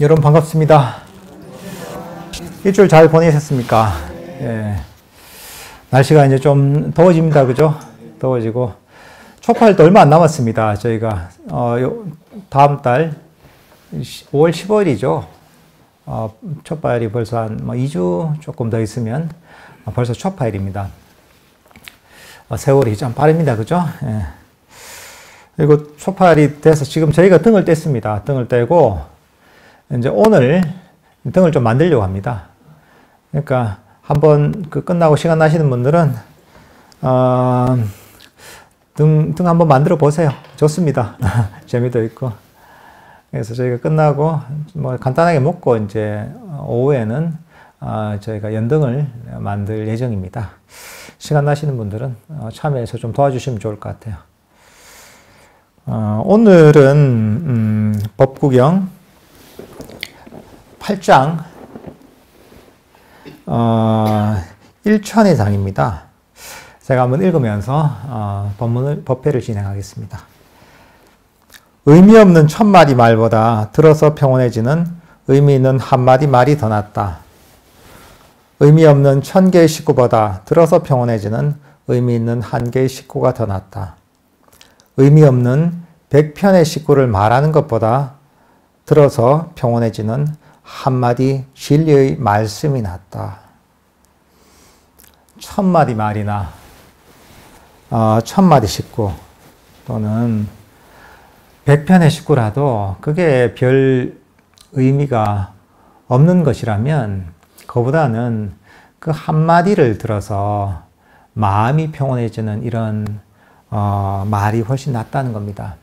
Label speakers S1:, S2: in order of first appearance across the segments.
S1: 여러분 반갑습니다. 일주일 잘 보내셨습니까? 예. 날씨가 이제 좀 더워집니다. 그죠? 더워지고. 초파일도 얼마 안 남았습니다. 저희가, 다음 달 5월 15일이죠. 초파일이 벌써 한 2주 조금 더 있으면 벌써 초파일입니다. 세월이 참 빠릅니다. 그죠? 예. 그리고 초파일이 돼서 지금 저희가 등을 뗐습니다. 등을 떼고, 이제 오늘 등을 좀 만들려고 합니다. 그러니까 한번 끝나고 시간 나시는 분들은 등 한번 만들어 보세요. 좋습니다. 재미도 있고. 그래서 저희가 끝나고 뭐 간단하게 먹고 이제 오후에는 저희가 연등을 만들 예정입니다. 시간 나시는 분들은 참여해서 좀 도와주시면 좋을 것 같아요. 오늘은 법구경 8장 1천의 장입니다. 제가 한번 읽으면서 법회를 진행하겠습니다. 의미 없는 1000마디 말보다 들어서 평온해지는 의미 있는 한마디 말이 더 낫다. 의미 없는 1000개의 식구보다 들어서 평온해지는 의미 있는 1개의 식구가 더 낫다. 의미 없는 100편의 식구를 말하는 것보다 들어서 평온해지는 한마디 진리의 말씀이 낫다. 1000마디 말이나 1000마디 식구 또는 100편의 식구라도 그게 별 의미가 없는 것이라면 그보다는 그 한마디를 들어서 마음이 평온해지는 이런 말이 훨씬 낫다는 겁니다.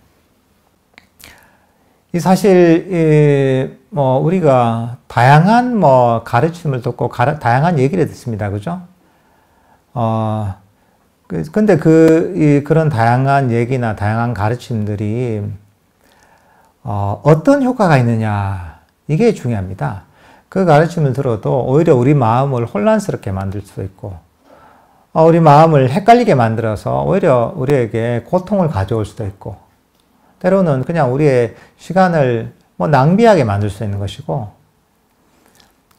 S1: 이 사실 우리가 다양한 가르침을 듣고 다양한 얘기를 듣습니다. 그죠? 근데 그런 다양한 얘기나 다양한 가르침들이 어떤 효과가 있느냐 이게 중요합니다. 그 가르침을 들어도 오히려 우리 마음을 혼란스럽게 만들 수도 있고 우리 마음을 헷갈리게 만들어서 오히려 우리에게 고통을 가져올 수도 있고 때로는 그냥 우리의 시간을 낭비하게 만들 수 있는 것이고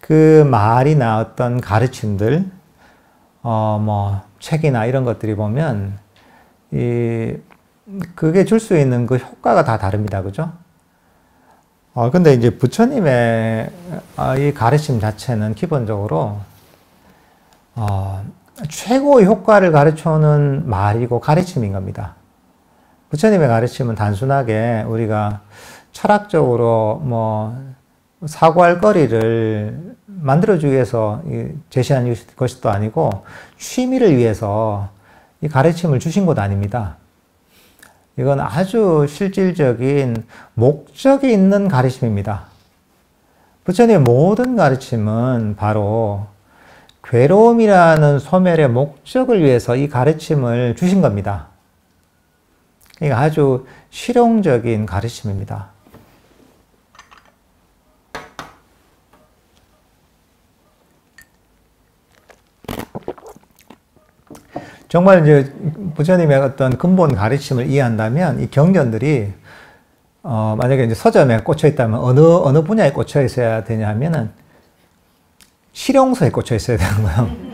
S1: 그 말이나 어떤 가르침들 책이나 이런 것들이 보면 그게 줄 수 있는 그 효과가 다 다릅니다. 그죠? 근데 이제 부처님의 이 가르침 자체는 기본적으로 최고의 효과를 가르쳐오는 말이고 가르침인 겁니다. 부처님의 가르침은 단순하게 우리가 철학적으로 사고할 거리를 만들어주기 위해서 제시한 것도 아니고 취미를 위해서 이 가르침을 주신 것도 아닙니다. 이건 아주 실질적인 목적이 있는 가르침입니다. 부처님의 모든 가르침은 바로 괴로움이라는 소멸의 목적을 위해서 이 가르침을 주신 겁니다. 이게 아주 실용적인 가르침입니다. 정말 이제 부처님의 어떤 근본 가르침을 이해한다면 이 경전들이 만약에 이제 서점에 꽂혀 있다면 어느 분야에 꽂혀 있어야 되냐 하면은 실용서에 꽂혀 있어야 되는 거예요.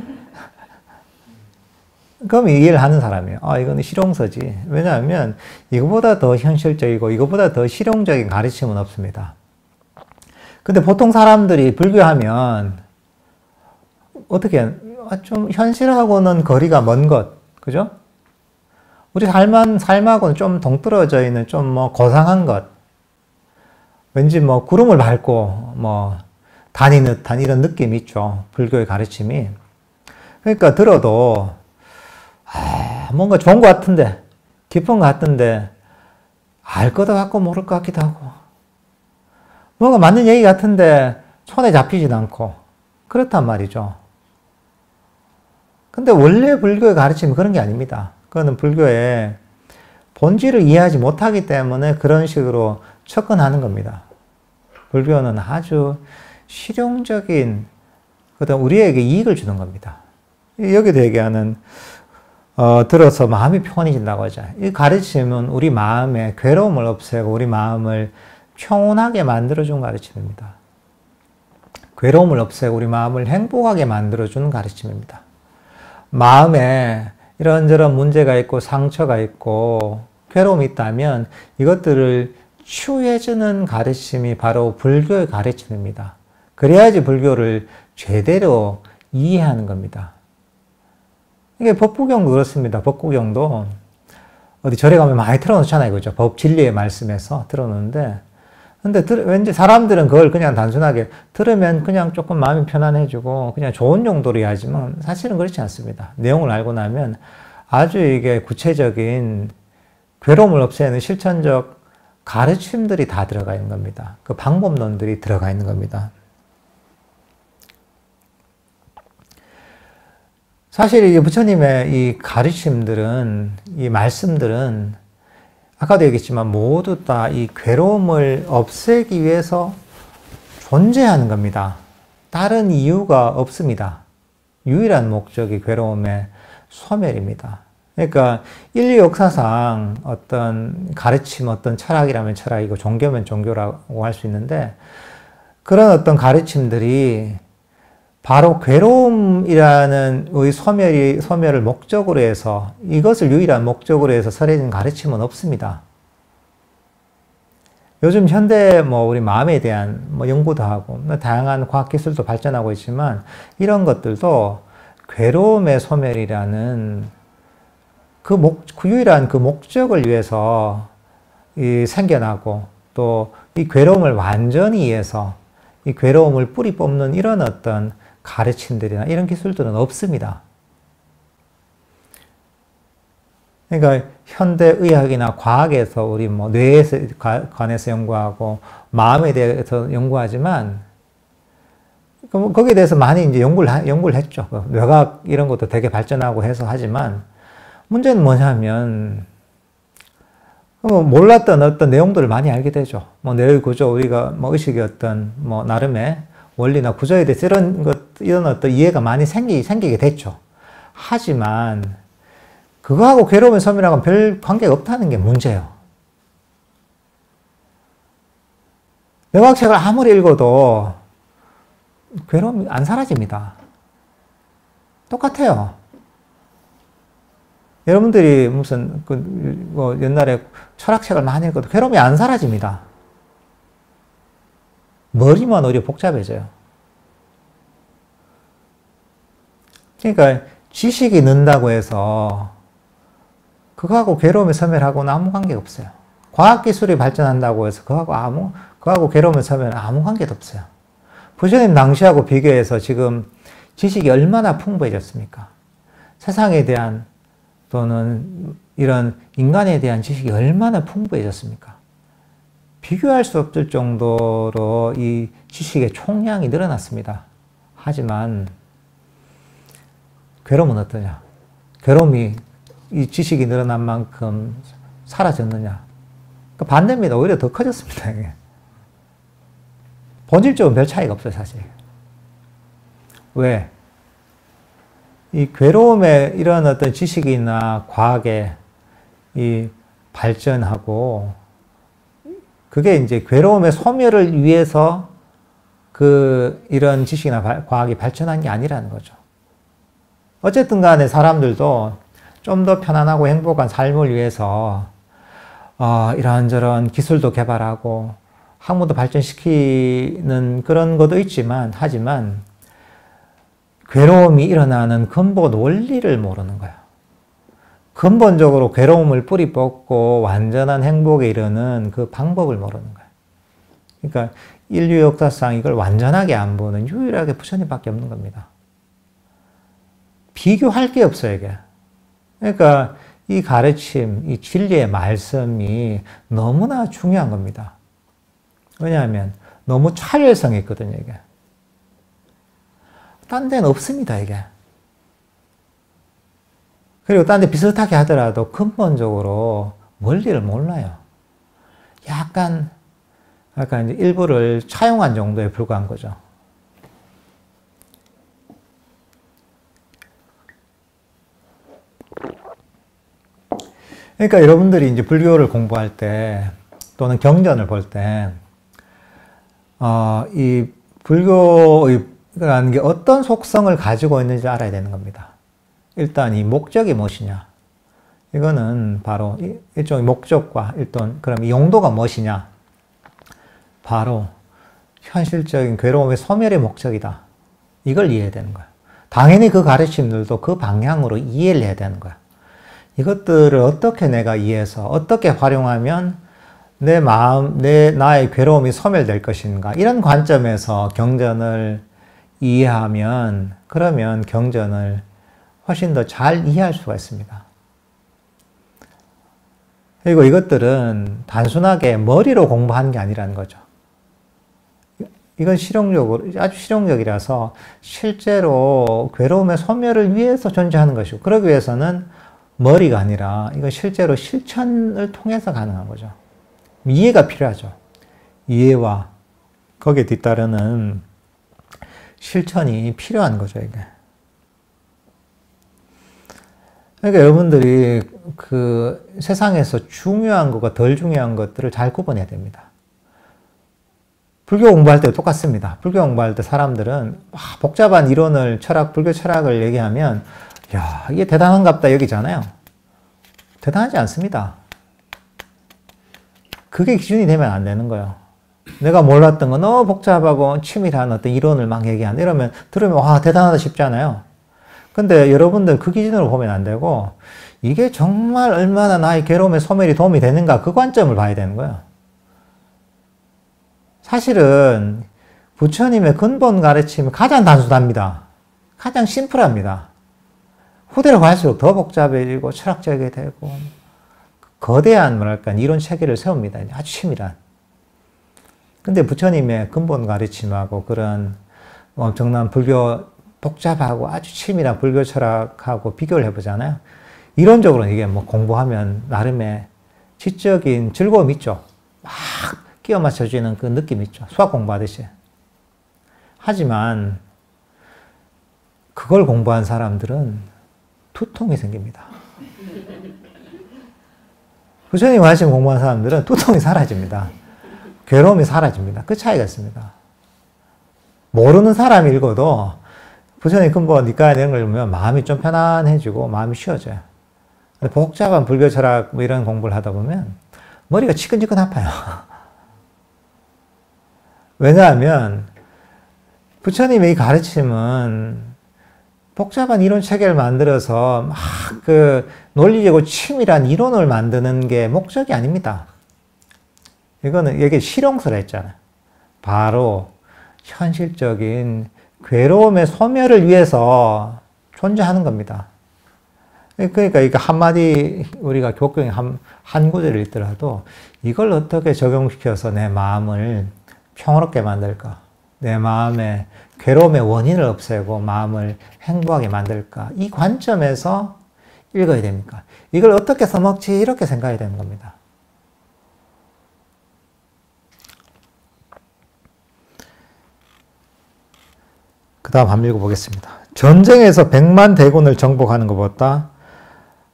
S1: 그럼 이해를 하는 사람이에요. 이거는 실용서지. 왜냐하면 이거보다 더 현실적이고 이거보다 더 실용적인 가르침은 없습니다. 근데 보통 사람들이 불교하면 어떻게 좀 현실하고는 거리가 먼 것, 그죠? 우리 삶하고는 좀 동떨어져 있는 좀 고상한 것, 왠지 구름을 밟고 다니는 듯한 이런 느낌이 있죠. 불교의 가르침이. 그러니까 들어도 뭔가 좋은 것 같은데, 깊은 것 같은데, 알 것도 같고 모를 것 같기도 하고, 뭔가 맞는 얘기 같은데 손에 잡히지도 않고, 그렇단 말이죠. 근데 원래 불교의 가르침은 그런 게 아닙니다. 그거는 불교의 본질을 이해하지 못하기 때문에 그런 식으로 접근하는 겁니다. 불교는 아주 실용적인, 그다음 우리에게 이익을 주는 겁니다. 여기도 얘기하는 들어서 마음이 편해진다고 하죠. 이 가르침은 우리 마음의 괴로움을 없애고 우리 마음을 평온하게 만들어주는 가르침입니다. 괴로움을 없애고 우리 마음을 행복하게 만들어주는 가르침입니다. 마음에 이런저런 문제가 있고 상처가 있고 괴로움이 있다면 이것들을 치유해주는 가르침이 바로 불교의 가르침입니다. 그래야지 불교를 제대로 이해하는 겁니다. 이게 법구경도 그렇습니다. 법구경도 어디 절에 가면 많이 틀어놓잖아요. 그죠? 법 진리의 말씀에서 틀어놓는데 근데 왠지 사람들은 그걸 그냥 단순하게 들으면 그냥 조금 마음이 편안해지고 그냥 좋은 용도로 이해하지만 사실은 그렇지 않습니다. 내용을 알고 나면 아주 이게 구체적인 괴로움을 없애는 실천적 가르침들이 다 들어가 있는 겁니다. 그 방법론들이 들어가 있는 겁니다. 사실 이 부처님의 이 가르침들은, 이 말씀들은 아까도 얘기했지만 모두 다 이 괴로움을 없애기 위해서 존재하는 겁니다. 다른 이유가 없습니다. 유일한 목적이 괴로움의 소멸입니다. 그러니까 인류 역사상 어떤 가르침, 어떤 철학이라면 철학이고 종교면 종교라고 할 수 있는데 그런 어떤 가르침들이 바로 괴로움이라는 소멸을 목적으로 해서 이것을 유일한 목적으로 해서 설해진 가르침은 없습니다. 요즘 현대 우리 마음에 대한 연구도 하고 다양한 과학 기술도 발전하고 있지만 이런 것들도 괴로움의 소멸이라는 그 유일한 그 목적을 위해서 생겨나고 또 이 괴로움을 완전히 이해해서 이 괴로움을 뿌리 뽑는 이런 어떤 가르침들이나 이런 기술들은 없습니다. 그러니까 현대의학이나 과학에서 우리 뇌에 관해서 연구하고 마음에 대해서 연구하지만 거기에 대해서 많이 이제 연구를 했죠. 뇌과학 이런 것도 되게 발전하고 해서 하지만 문제는 뭐냐면 몰랐던 어떤 내용들을 많이 알게 되죠. 뇌의 구조, 우리가 의식의 어떤 나름의 원리나 구조에 대해서 이런 어떤 이해가 많이 생기게 됐죠. 하지만 그거하고 괴로움의 소멸하고는 별 관계가 없다는 게 문제예요. 뇌과학책을 아무리 읽어도 괴로움이 안 사라집니다. 똑같아요. 여러분들이 무슨 옛날에 철학책을 많이 읽어도 괴로움이 안 사라집니다. 머리만 오히려 복잡해져요. 그러니까 지식이 는다고 해서 그거하고 괴로움의 소멸하고는 아무 관계가 없어요. 과학기술이 발전한다고 해서 그거하고 괴로움의 소멸은 아무 관계도 없어요. 부처님 당시하고 비교해서 지금 지식이 얼마나 풍부해졌습니까? 세상에 대한 또는 이런 인간에 대한 지식이 얼마나 풍부해졌습니까? 비교할 수 없을 정도로 이 지식의 총량이 늘어났습니다. 하지만 괴로움은 어떠냐? 괴로움이 이 지식이 늘어난 만큼 사라졌느냐? 반대입니다. 오히려 더 커졌습니다. 이게. 본질적으로 별 차이가 없어요, 사실. 왜? 이 괴로움의 이런 어떤 지식이나 과학의 이 발전하고 그게 이제 괴로움의 소멸을 위해서 이런 지식이나 과학이 발전한 게 아니라는 거죠. 어쨌든 간에 사람들도 좀 더 편안하고 행복한 삶을 위해서 이런저런 기술도 개발하고 학문도 발전시키는 그런 것도 있지만 하지만 괴로움이 일어나는 근본 원리를 모르는 거야. 근본적으로 괴로움을 뿌리 뽑고 완전한 행복에 이르는 그 방법을 모르는 거야. 그러니까 인류 역사상 이걸 완전하게 안 보는 유일하게 부처님밖에 없는 겁니다. 비교할 게 없어요, 이게. 그러니까 이 가르침, 이 진리의 말씀이 너무나 중요한 겁니다. 왜냐하면 너무 차별성이 있거든요, 이게. 딴 데는 없습니다, 이게. 그리고 딴 데 비슷하게 하더라도 근본적으로 원리를 몰라요. 약간 이제 일부를 차용한 정도에 불과한 거죠. 그러니까 여러분들이 이제 불교를 공부할 때 또는 경전을 볼 때, 이 불교라는 게 어떤 속성을 가지고 있는지 알아야 되는 겁니다. 일단 이 목적이 무엇이냐. 이거는 바로 일종의 목적과 일단 그럼 이 용도가 무엇이냐. 바로 현실적인 괴로움의 소멸의 목적이다. 이걸 이해해야 되는 거야. 당연히 그 가르침들도 그 방향으로 이해를 해야 되는 거야. 이것들을 어떻게 내가 이해해서 어떻게 활용하면 내 마음, 나의 괴로움이 소멸될 것인가. 이런 관점에서 경전을 이해하면 그러면 경전을 훨씬 더 잘 이해할 수가 있습니다. 그리고 이것들은 단순하게 머리로 공부하는 게 아니라는 거죠. 이건 실용적으로, 아주 실용적이라서 실제로 괴로움의 소멸을 위해서 존재하는 것이고, 그러기 위해서는 머리가 아니라 이건 실제로 실천을 통해서 가능한 거죠. 이해가 필요하죠. 이해와 거기에 뒤따르는 실천이 필요한 거죠, 이게. 그러니까 여러분들이 그 세상에서 중요한 것과 덜 중요한 것들을 잘 구분해야 됩니다. 불교 공부할 때도 똑같습니다. 불교 공부할 때 사람들은 복잡한 이론을 불교 철학을 얘기하면 야, 이게 대단한갑다 여기잖아요. 대단하지 않습니다. 그게 기준이 되면 안 되는 거예요. 내가 몰랐던 거 너무 복잡하고 치밀한 어떤 이론을 막 얘기한다. 이러면 들으면 와, 대단하다 싶잖아요. 근데 여러분들 그 기준으로 보면 안 되고 이게 정말 얼마나 나의 괴로움의 소멸이 도움이 되는가 그 관점을 봐야 되는 거예요. 사실은 부처님의 근본 가르침이 가장 단순합니다. 가장 심플합니다. 후대로 갈수록 더 복잡해지고 철학적이 되고 거대한 뭐랄까 이론 체계를 세웁니다. 아주 치밀한. 근데 부처님의 근본 가르침하고 그런 엄청난 불교 복잡하고 아주 치밀한 불교 철학하고 비교를 해보잖아요. 이론적으로는 이게 뭐 공부하면 나름의 지적인 즐거움이 있죠. 막 끼워 맞춰지는 그 느낌 있죠. 수학 공부하듯이. 하지만 그걸 공부한 사람들은 두통이 생깁니다. 부처님 가르침 공부한 사람들은 두통이 사라집니다. 괴로움이 사라집니다. 그 차이가 있습니다. 모르는 사람이 읽어도 부처님 근본 니까야 이런 걸 보면 마음이 좀 편안해지고 마음이 쉬워져요. 근데 복잡한 불교 철학 뭐 이런 공부를 하다 보면 머리가 치근치근 아파요. 왜냐하면 부처님의 이 가르침은 복잡한 이론 체계를 만들어서 막 그 논리적이고 치밀한 이론을 만드는 게 목적이 아닙니다. 이거는 이게 실용서라 했잖아요. 바로 현실적인 괴로움의 소멸을 위해서 존재하는 겁니다. 그러니까 이거 한마디 우리가 교경에 한 구절을 읽더라도 이걸 어떻게 적용시켜서 내 마음을 평화롭게 만들까? 내 마음의 괴로움의 원인을 없애고 마음을 행복하게 만들까? 이 관점에서 읽어야 됩니까? 이걸 어떻게 써먹지? 이렇게 생각해야 되는 겁니다. 그 다음 한번 읽어보겠습니다. 전쟁에서 100만 대군을 정복하는 것보다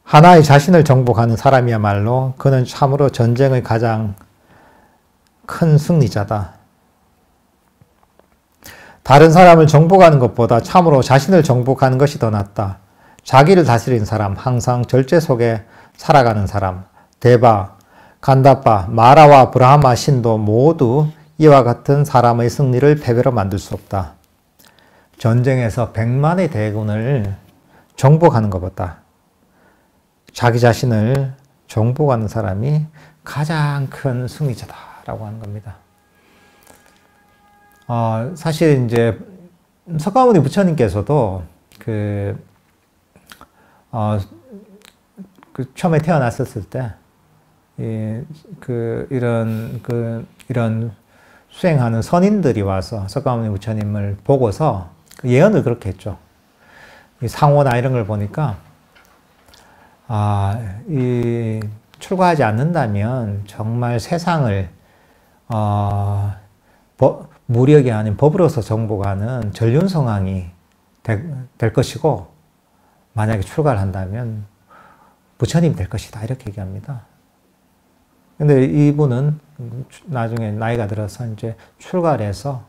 S1: 하나의 자신을 정복하는 사람이야말로 그는 참으로 전쟁의 가장 큰 승리자다. 다른 사람을 정복하는 것보다 참으로 자신을 정복하는 것이 더 낫다. 자기를 다스린 사람, 항상 절제 속에 살아가는 사람, 데바, 간다파, 마라와 브라하마 신도 모두 이와 같은 사람의 승리를 패배로 만들 수 없다. 전쟁에서 100만의 대군을 정복하는 것보다 자기 자신을 정복하는 사람이 가장 큰 승리자다라고 하는 겁니다. 사실 이제 석가모니 부처님께서도 처음에 태어났었을 때 이런 수행하는 선인들이 와서 석가모니 부처님을 보고서 예언을 그렇게 했죠. 이 상호나 이런 걸 보니까 출가하지 않는다면 정말 세상을 무력이 아닌 법으로서 정복하는 전륜성왕이 될 것이고, 만약에 출가를 한다면 부처님 될 것이다. 이렇게 얘기합니다. 근데 이분은 나중에 나이가 들어서 이제 출가를 해서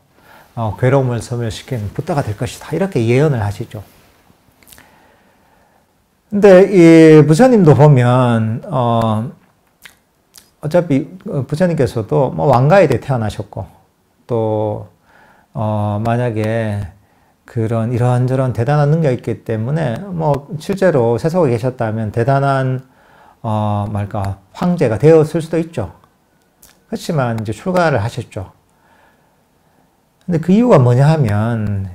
S1: 괴로움을 소멸시키는 부다가 될 것이다. 이렇게 예언을 하시죠. 근데 이 부처님도 보면 어차피 부처님께서도 뭐 왕가에 태어나셨고 또 만약에 그런 이런저런 대단한 능력이 있기 때문에 뭐 실제로 세속에 계셨다면 대단한 말까 황제가 되었을 수도 있죠. 그렇지만 이제 출가를 하셨죠. 근데 그 이유가 뭐냐 하면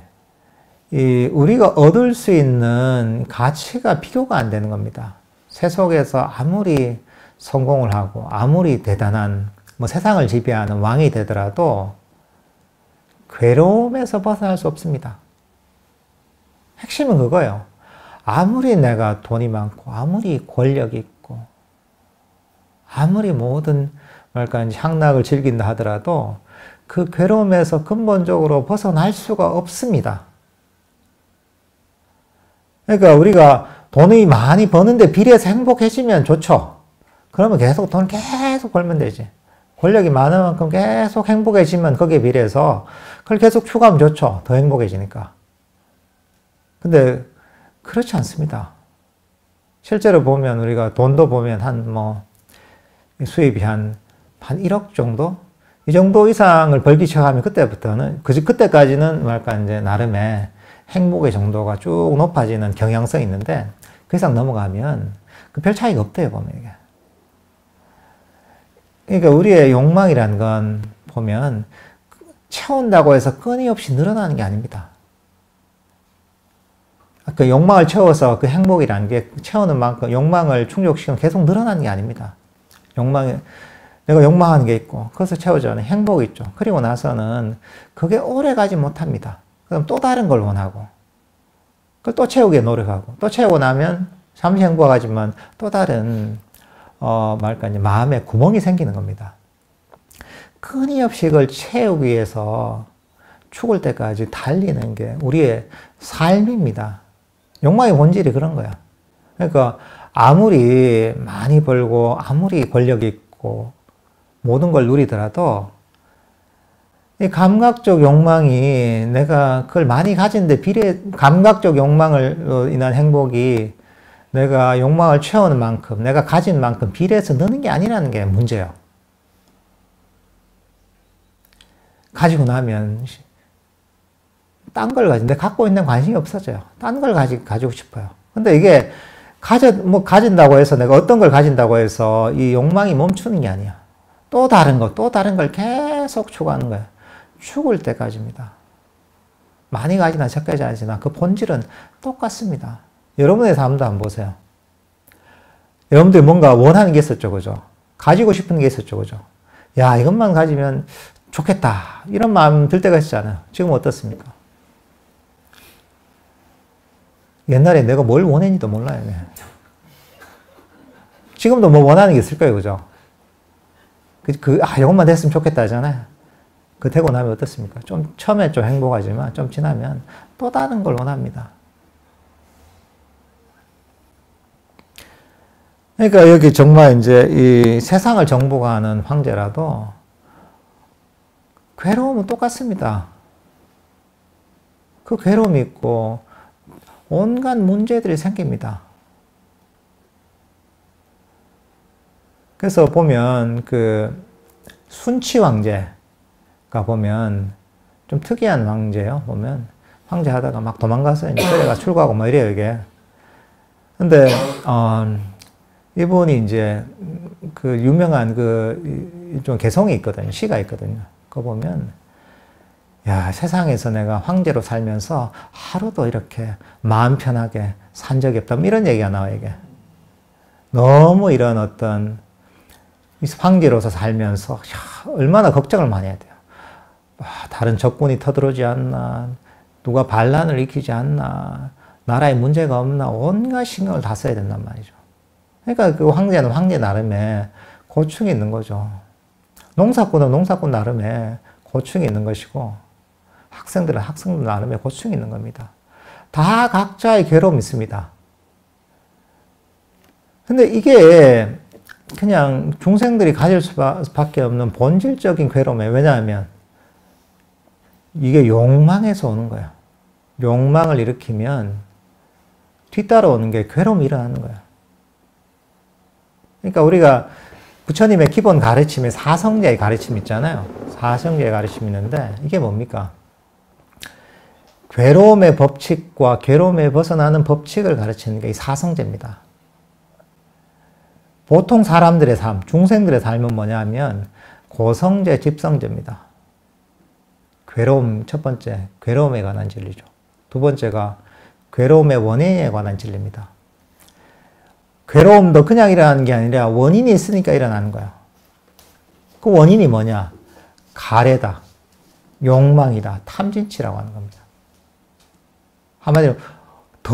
S1: 우리가 얻을 수 있는 가치가 비교가 안 되는 겁니다. 세속에서 아무리 성공을 하고 아무리 대단한 뭐 세상을 지배하는 왕이 되더라도 괴로움에서 벗어날 수 없습니다. 핵심은 그거예요. 아무리 내가 돈이 많고 아무리 권력이 있고 아무리 모든 말까 향락을 즐긴다 하더라도 그 괴로움에서 근본적으로 벗어날 수가 없습니다. 그러니까 우리가 돈이 많이 버는데 비례해서 행복해지면 좋죠. 그러면 계속 돈 계속 벌면 되지. 권력이 많은 만큼 계속 행복해지면 거기에 비례해서 그걸 계속 추구하면 좋죠. 더 행복해지니까. 근데 그렇지 않습니다. 실제로 보면 우리가 돈도 보면 수입이 한 1억 정도? 이 정도 이상을 벌기 시작하면 그때부터는, 그때까지는 이제 나름의 행복의 정도가 쭉 높아지는 경향성이 있는데, 그 이상 넘어가면 별 차이가 없대요, 보면 이게. 그러니까 우리의 욕망이라는 건 보면 채운다고 해서 끊임없이 늘어나는 게 아닙니다. 그 욕망을 채워서 그 행복이라는 게 채우는 만큼 욕망을 충족시키면 계속 늘어나는 게 아닙니다. 내가 욕망하는 게 있고, 그것을 채우자는 행복이 있죠. 그리고 나서는 그게 오래 가지 못합니다. 그럼 또 다른 걸 원하고, 그걸 또 채우기 노력하고, 또 채우고 나면 잠시 행복하지만 또 다른, 마음에 구멍이 생기는 겁니다. 끊임없이 그걸 채우기 위해서 죽을 때까지 달리는 게 우리의 삶입니다. 욕망의 본질이 그런 거야. 그러니까 아무리 많이 벌고 아무리 권력이 있고 모든 걸 누리더라도 이 감각적 욕망이 내가 그걸 많이 가진데 감각적 욕망으로 인한 행복이 내가 욕망을 채우는 만큼 내가 가진 만큼 비례해서 느는 게 아니라는 게 문제예요. 가지고 나면 딴 걸 가진데 갖고 있는 관심이 없어져요. 딴 걸 가지고 싶어요. 근데 이게 가진다고 해서 내가 어떤 걸 가진다고 해서 이 욕망이 멈추는 게 아니야. 또 다른 걸 계속 추구하는 거야. 죽을 때까지입니다. 많이 가지나 적게 가지나 그 본질은 똑같습니다. 여러분의 삶도 한번 보세요. 여러분들이 뭔가 원하는 게 있었죠, 그죠? 가지고 싶은 게 있었죠, 그죠? 야, 이것만 가지면 좋겠다. 이런 마음 들 때가 있잖아요. 지금 어떻습니까? 옛날에 내가 뭘 원했는지도 몰라요. 네. 지금도 뭐 원하는 게 있을 거예요, 그죠? 이것만 됐으면 좋겠다 하잖아요. 그 되고 나면 어떻습니까? 처음에 좀 행복하지만 좀 지나면 또 다른 걸 원합니다. 그러니까 여기 정말 이제 이 세상을 정복하는 황제라도 괴로움은 똑같습니다. 그 괴로움이 있고 온갖 문제들이 생깁니다. 그래서 보면 그 순치 왕제가 보면 좀 특이한 왕제예요. 보면 황제 하다가 막 도망가서 이제 그래가 출가하고 뭐 이래요, 이게. 근데 이분이 이제 그 유명한 좀 개성이 있거든요. 시가 있거든요. 그거 보면 야, 세상에서 내가 황제로 살면서 하루도 이렇게 마음 편하게 산 적이 없다. 이런 얘기가 나와요, 이게. 너무 이런 어떤 황제로서 살면서 얼마나 걱정을 많이 해야 돼요. 다른 적군이 터들어오지 않나, 누가 반란을 일으키지 않나, 나라에 문제가 없나, 온갖 신경을 다 써야 된단 말이죠. 그러니까 그 황제는 황제 나름의 고충이 있는 거죠. 농사꾼은 농사꾼 나름의 고충이 있는 것이고, 학생들은 학생들 나름의 고충이 있는 겁니다. 다 각자의 괴로움이 있습니다. 근데 이게 그냥 중생들이 가질 수밖에 없는 본질적인 괴로움이에요. 왜냐하면 이게 욕망에서 오는 거야. 욕망을 일으키면 뒤따라오는 게 괴로움이 일어나는 거야. 그러니까 우리가 부처님의 기본 가르침에 사성제의 가르침 있잖아요. 사성제의 가르침이 있는데 이게 뭡니까? 괴로움의 법칙과 괴로움에 벗어나는 법칙을 가르치는 게 이 사성제입니다. 보통 사람들의 삶, 중생들의 삶은 뭐냐면 고성제, 집성제입니다. 괴로움, 첫 번째, 괴로움에 관한 진리죠. 두 번째가 괴로움의 원인에 관한 진리입니다. 괴로움도 그냥 일어나는 게 아니라 원인이 있으니까 일어나는 거야. 그 원인이 뭐냐? 가래다, 욕망이다, 탐진치라고 하는 겁니다. 한마디로 더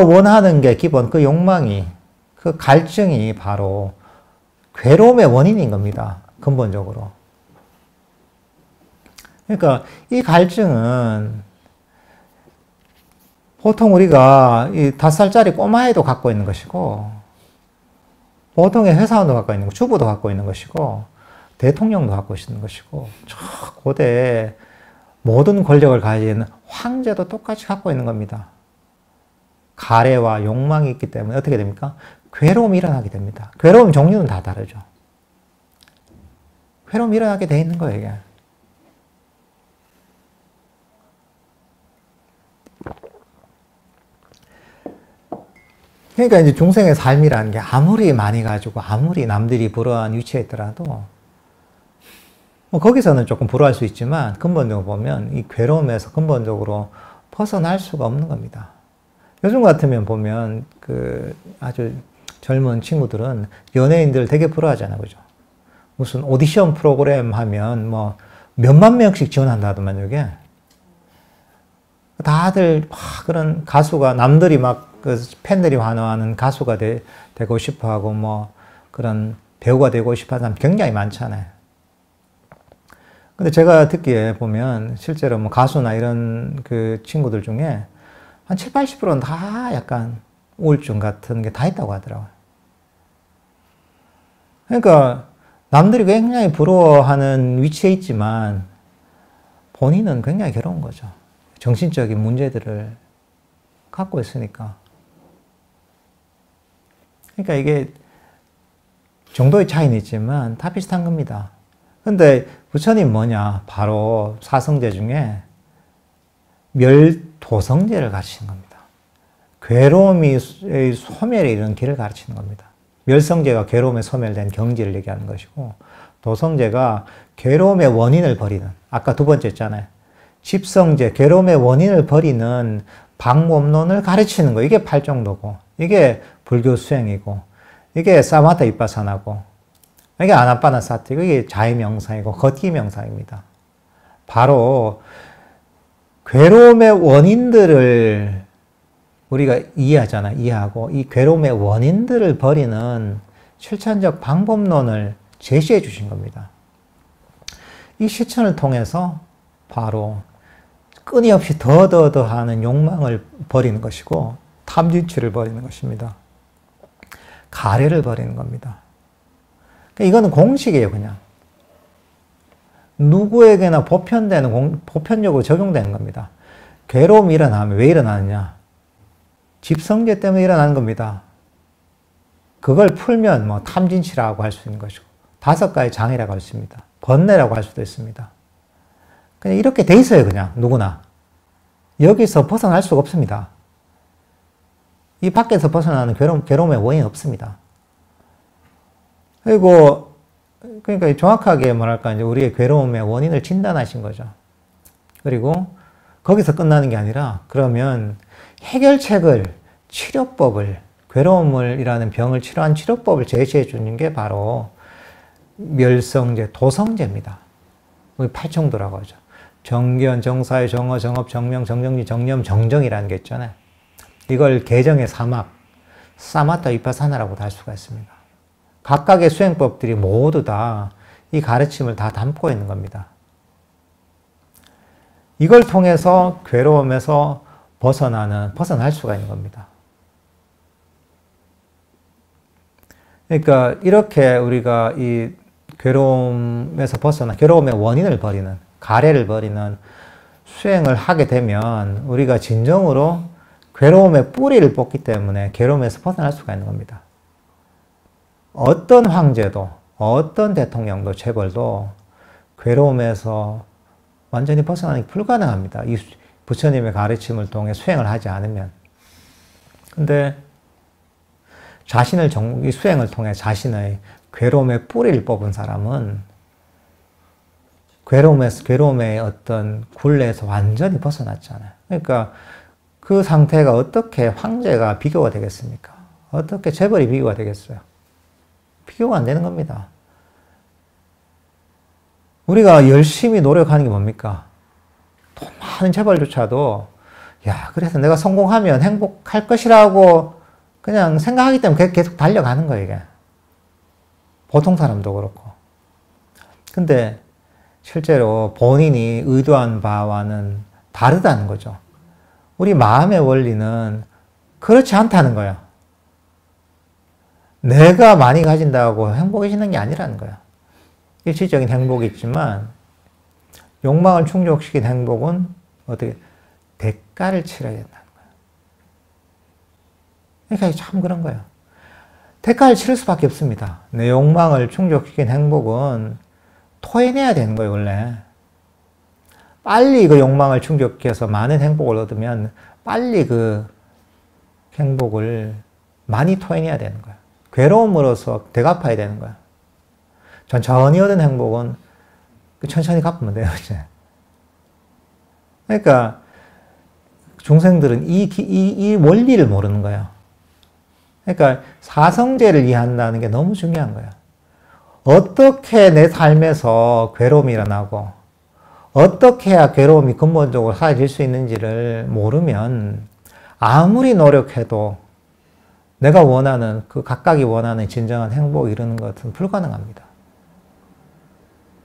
S1: 원하는 게 기본, 그 욕망이, 그 갈증이 바로 괴로움의 원인인 겁니다. 근본적으로. 그러니까 이 갈증은 보통 우리가 이 5살짜리 꼬마애도 갖고 있는 것이고, 보통의 회사원도 갖고 있는 거, 주부도 갖고 있는 것이고, 대통령도 갖고 있는 것이고, 저 고대 모든 권력을 가진 황제도 똑같이 갖고 있는 겁니다. 가래와 욕망이 있기 때문에 어떻게 됩니까? 괴로움이 일어나게 됩니다. 괴로움 종류는 다 다르죠. 괴로움이 일어나게 돼 있는 거예요, 이게. 그러니까 이제 중생의 삶이라는 게 아무리 많이 가지고 아무리 남들이 부러워한 위치에 있더라도 뭐 거기서는 조금 부러워할 수 있지만 근본적으로 보면 이 괴로움에서 근본적으로 벗어날 수가 없는 겁니다. 요즘 같으면 보면 그 아주 젊은 친구들은 연예인들 되게 부러워하잖아요, 그죠? 무슨 오디션 프로그램 하면 뭐 몇만 명씩 지원한다더만 이게. 다들 그런 가수가 남들이 막 그 팬들이 환호하는 가수가 되고 싶어하고 뭐 그런 배우가 되고 싶어하는 사람 굉장히 많잖아요. 근데 제가 듣기에 보면 실제로 뭐 가수나 이런 그 친구들 중에 한 7, 80%는 다 약간 우울증 같은 게 다 있다고 하더라고요. 그러니까 남들이 굉장히 부러워하는 위치에 있지만 본인은 굉장히 괴로운 거죠. 정신적인 문제들을 갖고 있으니까. 그러니까 이게 정도의 차이는 있지만 다 비슷한 겁니다. 근데 부처님 뭐냐? 바로 사성제 중에 멸도성제를 가르치는 겁니다. 괴로움의 소멸에 이르는 길을 가르치는 겁니다. 멸성제가 괴로움에 소멸된 경지를 얘기하는 것이고, 도성제가 괴로움의 원인을 버리는, 아까 두 번째 했잖아요. 집성제, 괴로움의 원인을 버리는 방법론을 가르치는 거. 이게 팔정도고, 이게 불교 수행이고, 이게 사마타 위파사나고, 이게 아나파나사티고, 이게 자의명상이고, 걷기명상입니다. 바로 괴로움의 원인들을 우리가 이해하고, 이 괴로움의 원인들을 버리는 실천적 방법론을 제시해 주신 겁니다. 이 실천을 통해서 바로 끊임없이 더 하는 욕망을 버리는 것이고, 탐진치를 버리는 것입니다. 가래를 버리는 겁니다. 이거는 공식이에요, 그냥. 누구에게나 보편적으로 적용되는 겁니다. 괴로움이 일어나면 왜 일어나느냐? 집성제 때문에 일어나는 겁니다. 그걸 풀면 뭐 탐진치라고 할 수 있는 것이고, 5가지 장애라고 할 수 있습니다. 번뇌라고 할 수도 있습니다. 그냥 이렇게 돼 있어요, 그냥 누구나. 여기서 벗어날 수가 없습니다. 이 밖에서 벗어나는 괴로움의 원인이 없습니다. 그러니까 정확하게 뭐랄까, 이제 우리의 괴로움의 원인을 진단하신 거죠. 그리고 거기서 끝나는 게 아니라, 그러면 해결책을, 치료법을, 괴로움이라는 병을 치료한 치료법을 제시해 주는 게 바로 멸성제, 도성제입니다. 우리 팔정도라고 하죠. 정견, 정사의 정어, 정업, 정명, 정정지, 정념, 정정이라는 게 있잖아요. 이걸 개정의 사막, 사마타 위파사나라고도 할 수가 있습니다. 각각의 수행법들이 모두 다 이 가르침을 다 담고 있는 겁니다. 이걸 통해서 괴로움에서 벗어날 수가 있는 겁니다. 그러니까 이렇게 우리가 이 괴로움에서 벗어나 괴로움의 원인을 버리는, 가래를 버리는 수행을 하게 되면 우리가 진정으로 괴로움의 뿌리를 뽑기 때문에 괴로움에서 벗어날 수가 있는 겁니다. 어떤 황제도, 어떤 대통령도, 재벌도 괴로움에서 완전히 벗어나는 게 불가능합니다. 이 부처님의 가르침을 통해 수행을 하지 않으면. 근데 이 수행을 통해 자신의 괴로움의 뿌리를 뽑은 사람은 괴로움의 어떤 굴레에서 완전히 벗어났잖아요. 그러니까 그 상태가 어떻게 황제가 비교가 되겠습니까? 어떻게 재벌이 비교가 되겠어요? 비교가 안 되는 겁니다. 우리가 열심히 노력하는 게 뭡니까? 돈 많은 재벌조차도 야, 그래서 내가 성공하면 행복할 것이라고 그냥 생각하기 때문에 계속 달려가는 거예요, 이게. 보통 사람도 그렇고. 근데 실제로 본인이 의도한 바와는 다르다는 거죠. 우리 마음의 원리는 그렇지 않다는 거예요. 내가 많이 가진다고 행복해지는 게 아니라는 거예요. 일시적인 행복이 있지만 욕망을 충족시킨 행복은 어떻게 대가를 치러야 된다는 거예요. 그러니까 참 그런 거예요. 대가를 치를 수밖에 없습니다. 내 욕망을 충족시킨 행복은 토해내야 되는 거예요, 원래. 빨리 그 욕망을 충족해서 많은 행복을 얻으면 빨리 그 행복을 많이 토해내야 되는 거예요. 괴로움으로써 되갚아야 되는 거예요. 천천히 얻은 행복은 천천히 갚으면 돼요, 이제. 그러니까 중생들은 이 원리를 모르는 거예요. 그러니까 사성제를 이해한다는 게 너무 중요한 거예요. 어떻게 내 삶에서 괴로움이 일어나고 어떻게 해야 괴로움이 근본적으로 사라질 수 있는지를 모르면 아무리 노력해도 내가 원하는 그 각각이 원하는 진정한 행복을 이루는 것은 불가능합니다.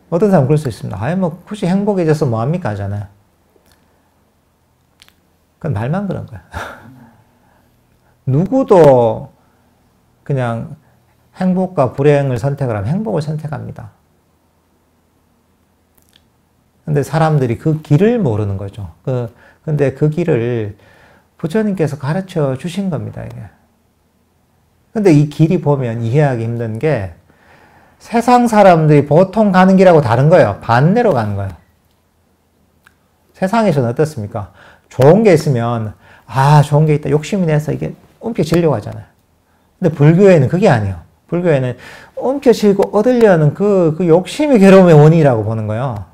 S1: 어떤 사람은 그럴 수 있습니다. 아니 뭐 굳이 행복해져서 뭐합니까 하잖아요. 그건 말만 그런 거야. 누구도 그냥 행복과 불행을 선택을 하면 행복을 선택합니다. 근데 사람들이 그 길을 모르는 거죠. 근데 그 길을 부처님께서 가르쳐 주신 겁니다, 이게. 근데 이 길이 보면 이해하기 힘든 게 세상 사람들이 보통 가는 길하고 다른 거예요. 반대로 가는 거예요. 세상에서는 어떻습니까? 좋은 게 있으면 좋은 게 있다. 욕심이 내서 이게 움켜쥐려고 하잖아요. 근데 불교에는 그게 아니에요. 불교에는 움켜쥐고 얻으려는 그 욕심이 괴로움의 원인이라고 보는 거예요.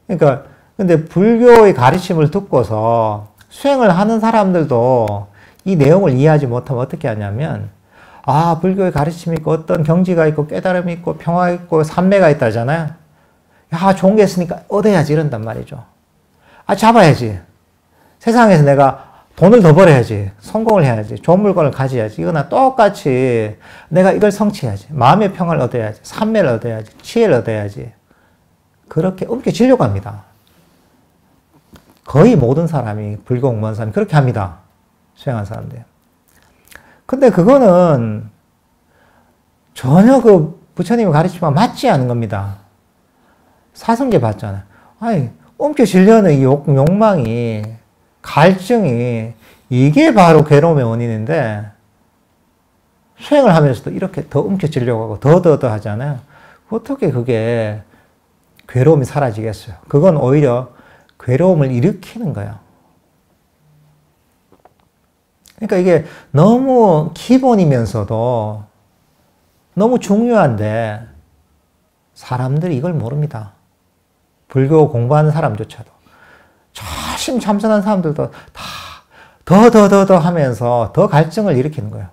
S1: 그러니까 근데 불교의 가르침을 듣고서 수행을 하는 사람들도 이 내용을 이해하지 못하면 어떻게 하냐면 불교의 가르침이 있고 어떤 경지가 있고 깨달음이 있고 평화가 있고 삼매가 있다잖아요. 좋은 게 있으니까 얻어야지 이런단 말이죠. 잡아야지. 세상에서 내가 돈을 더 벌어야지. 성공을 해야지. 좋은 물건을 가져야지. 이거나 똑같이 내가 이걸 성취해야지. 마음의 평화를 얻어야지. 삼매를 얻어야지. 치혜를 얻어야지. 그렇게 움켜쥐려고 합니다. 거의 모든 사람이, 불교 공부하는 사람이 그렇게 합니다. 수행한 사람들. 근데 그거는 전혀 그 부처님의 가르침과 맞지 않은 겁니다. 사성제 봤잖아요. 움켜쥐려는 이 욕망이, 갈증이, 이게 바로 괴로움의 원인인데, 수행을 하면서도 이렇게 더 움켜쥐려고 하고, 더 하잖아요. 어떻게 그게 괴로움이 사라지겠어요? 그건 오히려 괴로움을 일으키는 거예요. 그러니까 이게 너무 기본이면서도 너무 중요한데 사람들이 이걸 모릅니다. 불교 공부하는 사람조차도. 참선한 사람들도 다 더 하면서 더 갈증을 일으키는 거예요.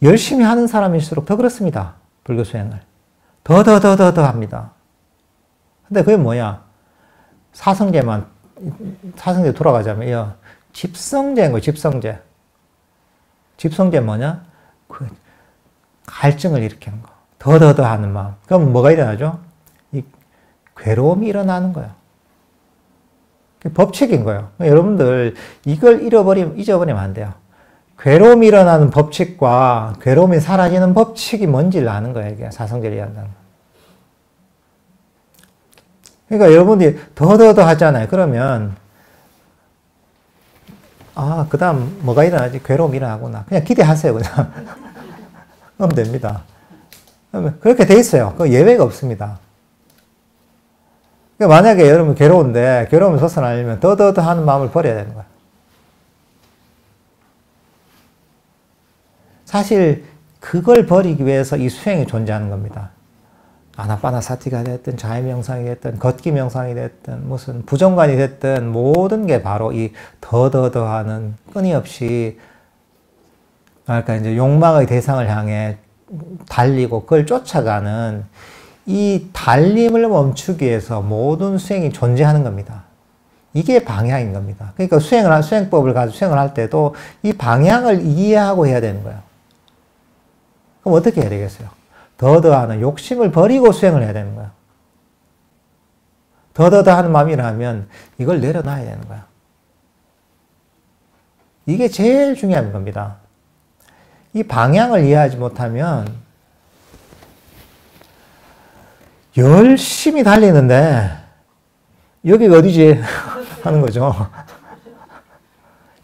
S1: 열심히 하는 사람일수록 더 그렇습니다. 불교 수행을. 더 합니다. 근데 그게 뭐야? 사성제 돌아가자면, 집성제인 거예요, 집성제. 집성제 뭐냐? 그 갈증을 일으키는 거. 더 하는 마음. 그럼 뭐가 일어나죠? 이 괴로움이 일어나는 거예요. 법칙인 거예요. 여러분들, 이걸 잊어버리면 안 돼요. 괴로움이 일어나는 법칙과 괴로움이 사라지는 법칙이 뭔지를 아는 거예요. 이게 사성제를 이해한다는 거. 그러니까 여러분들이 더더더 하잖아요. 그러면 그 다음 뭐가 일어나지? 괴로움이 일어나구나. 그냥 기대하세요. 그냥. 그럼 됩니다. 그렇게 돼 있어요. 그 예외가 없습니다. 그러니까 만약에 여러분 괴로운데 괴로움을 벗어나려면 더더더 하는 마음을 버려야 되는 거예요. 사실 그걸 버리기 위해서 이 수행이 존재하는 겁니다. 아나파나사티가 됐든 자해명상이 됐든 걷기 명상이 됐든 무슨 부정관이 됐든 모든 게 바로 이 더더더 하는 끊임없이 그러니까 이제 욕망의 대상을 향해 달리고 그걸 쫓아가는 이 달림을 멈추기 위해서 모든 수행이 존재하는 겁니다. 이게 방향인 겁니다. 그러니까 수행법을 가지고 수행을 할 때도 이 방향을 이해하고 해야 되는 거예요. 그럼 어떻게 해야 되겠어요? 더더하는 욕심을 버리고 수행을 해야 되는 거예요. 더더하는 마음이라면 이걸 내려놔야 되는 거예요. 이게 제일 중요한 겁니다. 이 방향을 이해하지 못하면 열심히 달리는데 여기가 어디지? 하는 거죠.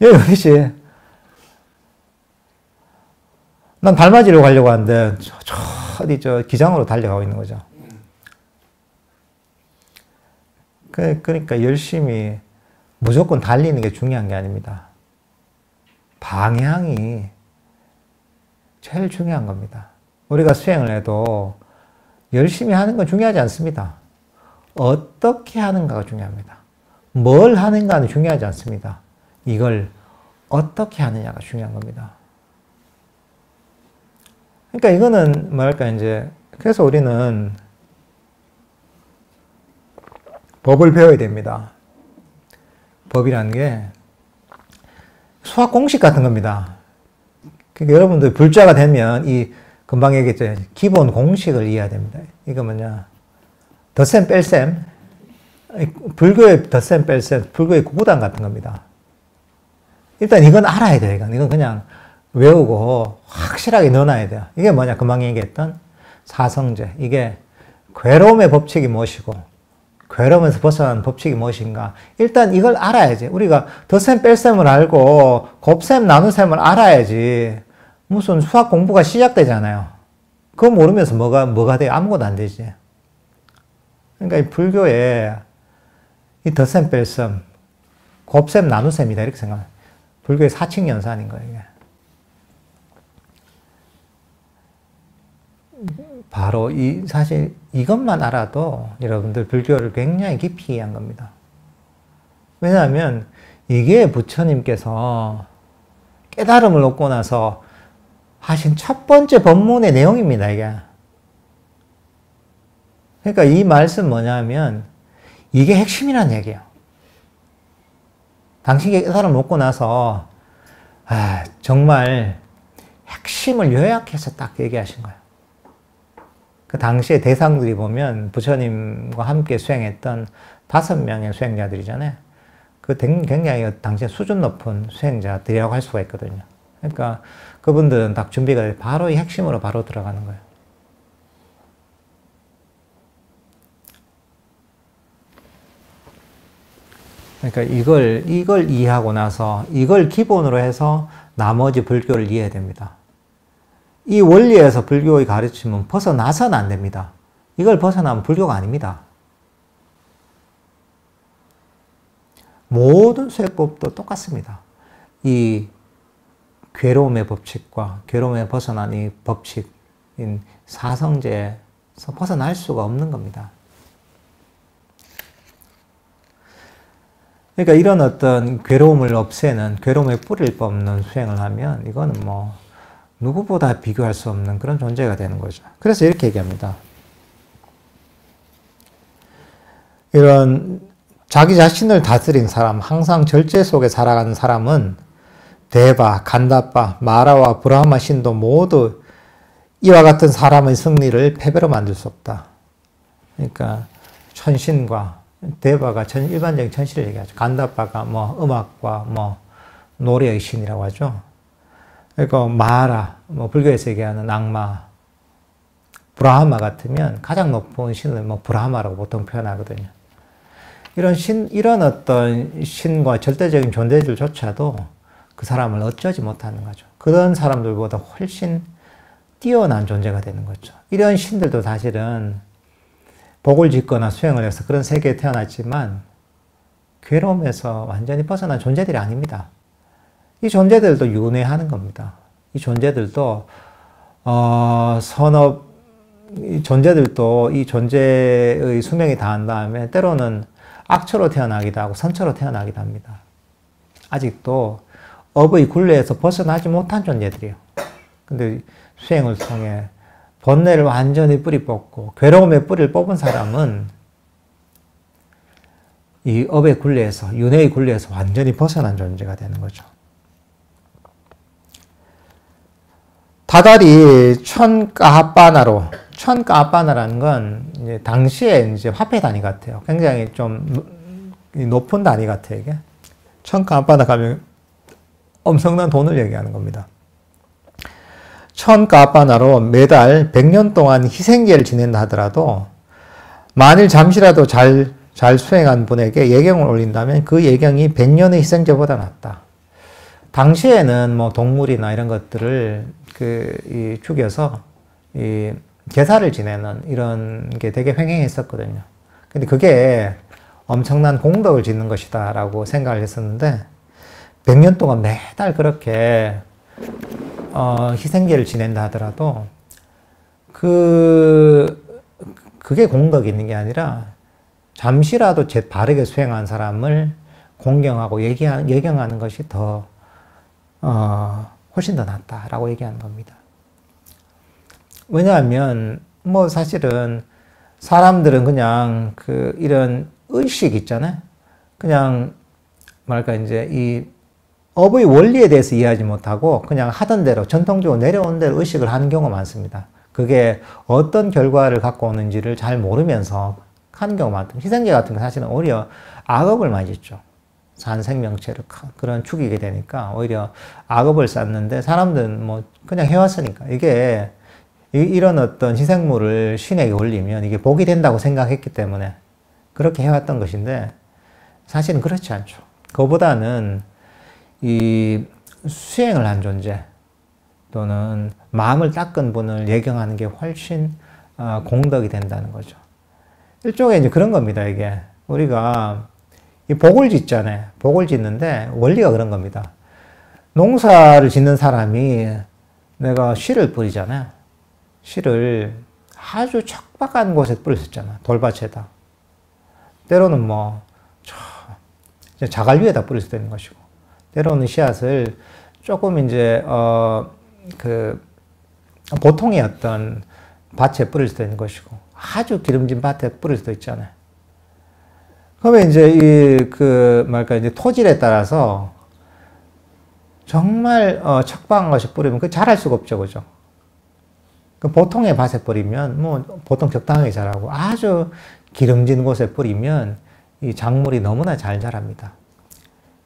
S1: 여기 어디지? 난 달맞이로 가려고 하는데 어디 기장으로 달려가고 있는 거죠. 그러니까 열심히 무조건 달리는 게 중요한 게 아닙니다. 방향이 제일 중요한 겁니다. 우리가 수행을 해도 열심히 하는 건 중요하지 않습니다. 어떻게 하는가가 중요합니다. 뭘 하는가는 중요하지 않습니다. 이걸 어떻게 하느냐가 중요한 겁니다. 그러니까 이거는 뭐랄까 이제 그래서 우리는 법을 배워야 됩니다. 법이라는 게 수학 공식 같은 겁니다. 그러니까 여러분들 불자가 되면 이 금방 얘기했죠. 기본 공식을 이해해야 됩니다. 이거 뭐냐 덧셈 뺄셈 불교의 덧셈 뺄셈 불교의 구구단 같은 겁니다. 일단 이건 알아야 돼요. 이건 그냥 외우고 확실하게 넣어놔야 돼요. 이게 뭐냐 금방 얘기했던 사성제. 이게 괴로움의 법칙이 무엇이고 괴로움에서 벗어나는 법칙이 무엇인가. 일단 이걸 알아야지. 우리가 덧셈 뺄셈을 알고 곱셈 나눗셈을 알아야지 무슨 수학 공부가 시작되잖아요. 그거 모르면서 뭐가 돼요? 아무것도 안 되지. 그러니까 이 불교에 이 덧셈 뺄셈 곱셈 나눗셈이다 이렇게 생각해요. 불교의 사칙연산인 거예요. 이게. 바로 사실 이것만 알아도 여러분들 불교를 굉장히 깊이 이해한 겁니다. 왜냐하면 이게 부처님께서 깨달음을 얻고 나서 하신 첫 번째 법문의 내용입니다, 이게. 그러니까 이 말씀 뭐냐면 이게 핵심이라는 얘기예요. 당신이 깨달음을 얻고 나서 정말 핵심을 요약해서 딱 얘기하신 거예요. 그 당시에 대상들이 보면 부처님과 함께 수행했던 5명의 수행자들이잖아요. 그 굉장히 당시에 수준 높은 수행자들이라고 할 수가 있거든요. 그러니까 그분들은 딱 준비가 돼 바로 이 핵심으로 바로 들어가는 거예요. 그러니까 이걸 이해하고 나서 이걸 기본으로 해서 나머지 불교를 이해해야 됩니다. 이 원리에서 불교의 가르침은 벗어나서는 안 됩니다. 이걸 벗어나면 불교가 아닙니다. 모든 수행법도 똑같습니다. 이 괴로움의 법칙과 괴로움에 벗어난 이 법칙인 사성제에서 벗어날 수가 없는 겁니다. 그러니까 이런 어떤 괴로움을 없애는 괴로움의 뿌리를 뽑는 수행을 하면 이거는 뭐 누구보다 비교할 수 없는 그런 존재가 되는 거죠. 그래서 이렇게 얘기합니다. 이런 자기 자신을 다스린 사람, 항상 절제 속에 살아가는 사람은 대바, 간다바, 마라와 브라흐마 신도 모두 이와 같은 사람의 승리를 패배로 만들 수 없다. 그러니까 천신과 대바가 일반적인 천신을 얘기하죠. 간다바가 뭐 음악과 뭐 노래의 신이라고 하죠. 그러니까 마하라, 뭐 불교에서 얘기하는 악마, 브라하마 같으면 가장 높은 신을 뭐 브라하마라고 보통 표현하거든요. 이런 어떤 신과 절대적인 존재들조차도 그 사람을 어쩌지 못하는 거죠. 그런 사람들보다 훨씬 뛰어난 존재가 되는 거죠. 이런 신들도 사실은 복을 짓거나 수행을 해서 그런 세계에 태어났지만 괴로움에서 완전히 벗어난 존재들이 아닙니다. 이 존재들도 윤회하는 겁니다. 이 존재들도 이 존재의 수명이 다한 다음에 때로는 악처로 태어나기도 하고 선처로 태어나기도 합니다. 아직도 업의 굴레에서 벗어나지 못한 존재들이에요. 근데 수행을 통해 번뇌를 완전히 뿌리 뽑고 괴로움의 뿌리를 뽑은 사람은 이 업의 굴레에서, 윤회의 굴레에서 완전히 벗어난 존재가 되는 거죠. 다달이 천가합바나로, 천가합바나라는 건 이제 당시에 이제 화폐 단위 같아요. 굉장히 좀 높은 단위 같아요, 이게. 천가합바나 가면 엄청난 돈을 얘기하는 겁니다. 천가합바나로 매달 100년 동안 희생제를 지낸다 하더라도 만일 잠시라도 잘 수행한 분에게 예경을 올린다면 그 예경이 100년의 희생제보다 낫다. 당시에는 뭐 동물이나 이런 것들을 죽여서 제사를 지내는 이런 게 되게 횡행했었거든요. 근데 그게 엄청난 공덕을 짓는 것이다 라고 생각을 했었는데 100년 동안 매달 그렇게 희생제를 지낸다 하더라도 그게 공덕이 있는 게 아니라 잠시라도 바르게 수행한 사람을 공경하고 예경하는 것이 훨씬 더 낫다라고 얘기하는 겁니다. 왜냐하면 뭐 사실은 사람들은 그냥 이런 의식 있잖아요. 그냥 뭐랄까 이제 이 업의 원리에 대해서 이해하지 못하고 그냥 하던 대로 전통적으로 내려온 대로 의식을 하는 경우가 많습니다. 그게 어떤 결과를 갖고 오는지를 잘 모르면서 하는 경우가 많습니다. 희생제 같은 건 사실은 오히려 악업을 많이 짓죠. 산 생명체를 그런 죽이게 되니까 오히려 악업을 쌓는데 사람들은 뭐 그냥 해왔으니까 이게 이런 어떤 희생물을 신에게 올리면 이게 복이 된다고 생각했기 때문에 그렇게 해왔던 것인데 사실은 그렇지 않죠. 그거보다는 이 수행을 한 존재 또는 마음을 닦은 분을 예경하는 게 훨씬 공덕이 된다는 거죠. 일종의 이제 그런 겁니다. 이게 우리가 이 복을 짓잖아요. 복을 짓는데 원리가 그런 겁니다. 농사를 짓는 사람이 내가 씨를 뿌리잖아요. 씨를 아주 척박한 곳에 뿌릴 수 있잖아. 돌밭에다. 때로는 뭐 자갈 위에다 뿌릴 수도 있는 것이고, 때로는 씨앗을 조금 이제 보통의 어떤 밭에 뿌릴 수도 있는 것이고, 아주 기름진 밭에 뿌릴 수도 있잖아요. 그러면 이제 이제 토질에 따라서 정말 척박한 것이 뿌리면 그 자랄 수가 없죠, 그죠? 보통의 밭에 뿌리면 뭐 보통 적당하게 자라고, 아주 기름진 곳에 뿌리면 이 작물이 너무나 잘 자랍니다.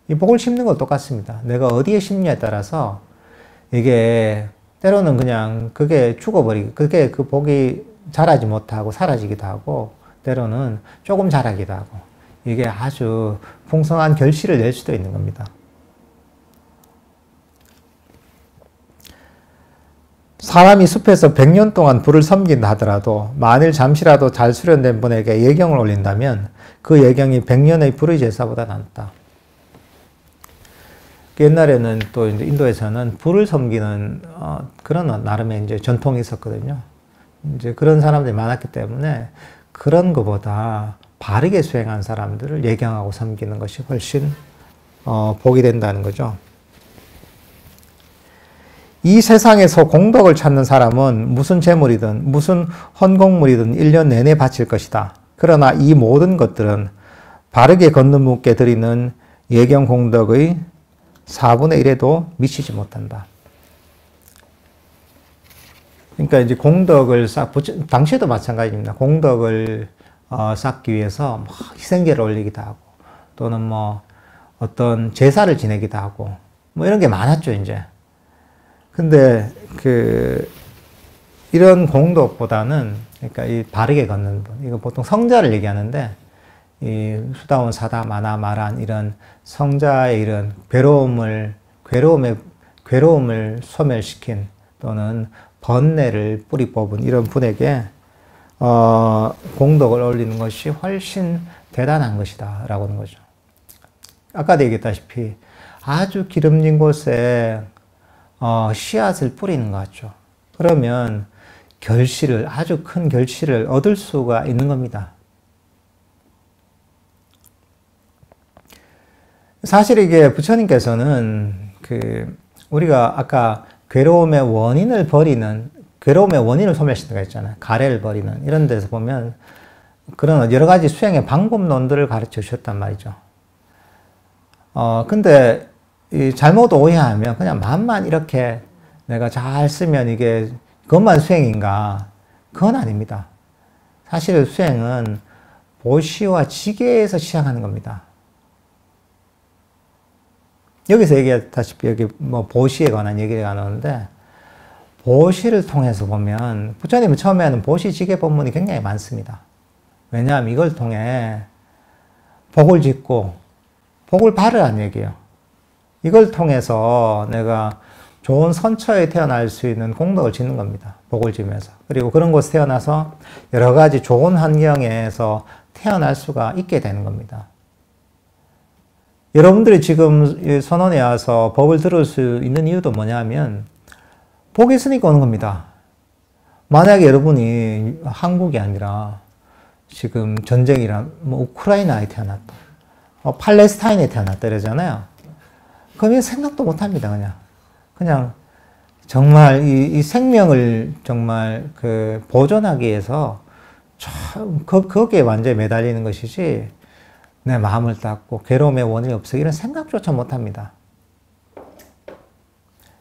S1: 이 복을 심는 것 똑같습니다. 내가 어디에 심냐에 따라서 이게 때로는 그냥 그게 죽어버리고, 그게 그 복이 자라지 못하고 사라지기도 하고, 때로는 조금 자라기도 하고, 이게 아주 풍성한 결실을 낼 수도 있는 겁니다. 사람이 숲에서 100년 동안 불을 섬긴다 하더라도 만일 잠시라도 잘 수련된 분에게 예경을 올린다면 그 예경이 100년의 불의 제사보다 낫다. 옛날에는 또 이제 인도에서는 불을 섬기는 그런 나름의 이제 전통이 있었거든요. 이제 그런 사람들이 많았기 때문에 그런 것보다 바르게 수행한 사람들을 예경하고 섬기는 것이 훨씬 복이 된다는 거죠. 이 세상에서 공덕을 찾는 사람은 무슨 재물이든 무슨 헌공물이든 1년 내내 바칠 것이다. 그러나 이 모든 것들은 바르게 걷는 분께 드리는 예경 공덕의 4분의 1에도 미치지 못한다. 그러니까 이제 공덕을 당시에도 마찬가지입니다. 공덕을 쌓기 위해서 뭐 희생제를 올리기도 하고, 또는 뭐 어떤 제사를 지내기도 하고, 뭐 이런 게 많았죠, 이제. 근데 이런 공덕보다는, 그러니까 이 바르게 걷는 분, 이거 보통 성자를 얘기하는데, 이 수다원, 사다, 마나, 마란 이런 성자의 이런 괴로움을 소멸시킨 또는 번뇌를 뿌리 뽑은 이런 분에게 공덕을 올리는 것이 훨씬 대단한 것이다 라고 하는 거죠. 아까도 얘기했다시피 아주 기름진 곳에 씨앗을 뿌리는 것 같죠. 그러면 아주 큰 결실을 얻을 수가 있는 겁니다. 사실 이게 부처님께서는 우리가 아까 괴로움의 원인을 소멸시킨다고 했잖아요. 가래를 버리는 이런 데서 보면 그런 여러 가지 수행의 방법론들을 가르쳐 주셨단 말이죠. 근데 잘못 오해하면 그냥 마음만 이렇게 내가 잘 쓰면 그것만 수행인가? 그건 아닙니다. 사실 수행은 보시와 지게에서 시작하는 겁니다. 여기서 얘기했다시피 여기 보시에 관한 얘기가 나오는데, 보시를 통해서 보면 부처님은 처음에는 보시 지게 법문이 굉장히 많습니다. 왜냐하면 이걸 통해 복을 짓고 복을 바르라는 얘기예요. 이걸 통해서 내가 좋은 선처에 태어날 수 있는 공덕을 짓는 겁니다. 복을 지면서. 그리고 그런 곳에 태어나서 여러 가지 좋은 환경에서 태어날 수가 있게 되는 겁니다. 여러분들이 지금 선원에 와서 법을 들을 수 있는 이유도 뭐냐면 복이 있으니까 오는 겁니다. 만약에 여러분이 한국이 아니라 지금 전쟁이란 우크라이나에 태어났다, 팔레스타인에 태어났다 이러잖아요. 그러면 생각도 못 합니다. 그냥 정말 이 생명을 정말 보존하기 위해서 거기에 완전히 매달리는 것이지, 내 마음을 닦고 괴로움의 원인이 없어 이런 생각조차 못 합니다.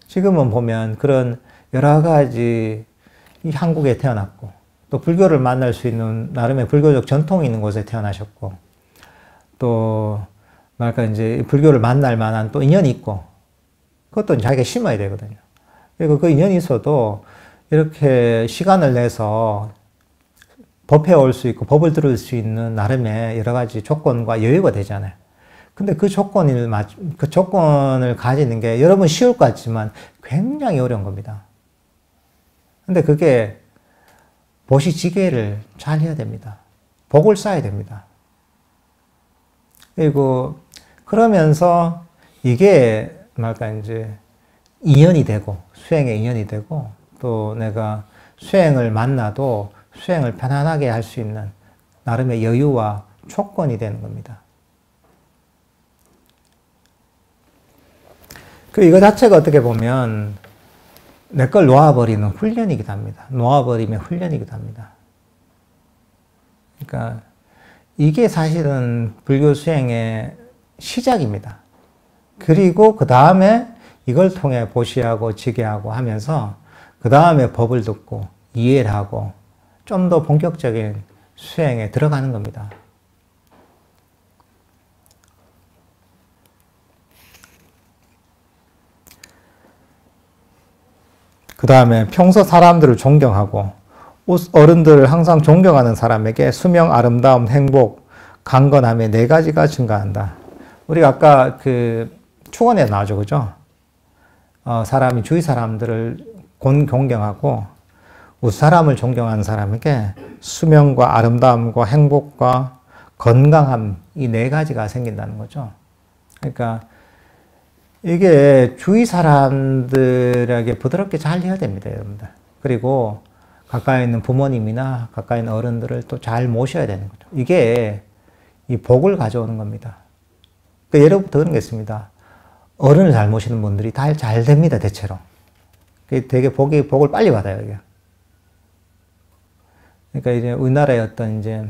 S1: 지금은 보면 그런 여러 가지 이 한국에 태어났고, 또 불교를 만날 수 있는 나름의 불교적 전통이 있는 곳에 태어나셨고, 또 이제 불교를 만날 만한 또 인연이 있고, 그것도 자기가 심어야 되거든요. 그리고 그 인연이 있어도 이렇게 시간을 내서 법회에 올 수 있고 법을 들을 수 있는 나름의 여러 가지 조건과 여유가 되잖아요. 근데 그 조건을 가지는 게 여러분 쉬울 것 같지만 굉장히 어려운 겁니다. 근데 그게 보시지게를 잘 해야 됩니다. 복을 쌓아야 됩니다. 그리고 그러면서 이게 이제 인연이 되고, 수행의 인연이 되고, 또 내가 수행을 만나도 수행을 편안하게 할 수 있는 나름의 여유와 조건이 되는 겁니다. 이거 자체가 어떻게 보면 내 걸 놓아버리는 훈련이기도 합니다. 놓아버리면 훈련이기도 합니다. 그러니까 이게 사실은 불교 수행의 시작입니다. 그리고 그 다음에 이걸 통해 보시하고 지게하고 하면서 그 다음에 법을 듣고 이해를 하고 좀 더 본격적인 수행에 들어가는 겁니다. 그 다음에 평소 사람들을 존경하고 어른들을 항상 존경하는 사람에게 수명, 아름다움, 행복, 강건함의 4가지가 증가한다. 우리가 아까 축원에 나오죠, 그죠? 사람이 주위 사람들을 존경하고 사람을 존경하는 사람에게 수명과 아름다움과 행복과 건강함, 이 4가지가 생긴다는 거죠. 그러니까 이게 주위 사람들에게 부드럽게 잘 해야 됩니다, 여러분들. 그리고 가까이 있는 부모님이나 가까이 있는 어른들을 또 잘 모셔야 되는 거죠. 이게 이 복을 가져오는 겁니다. 예로부터 그런 게 있습니다. 어른을 잘 모시는 분들이 다 잘 됩니다, 대체로. 되게 복을 빨리 받아요, 이게. 그러니까 이제 우리나라의 어떤 이제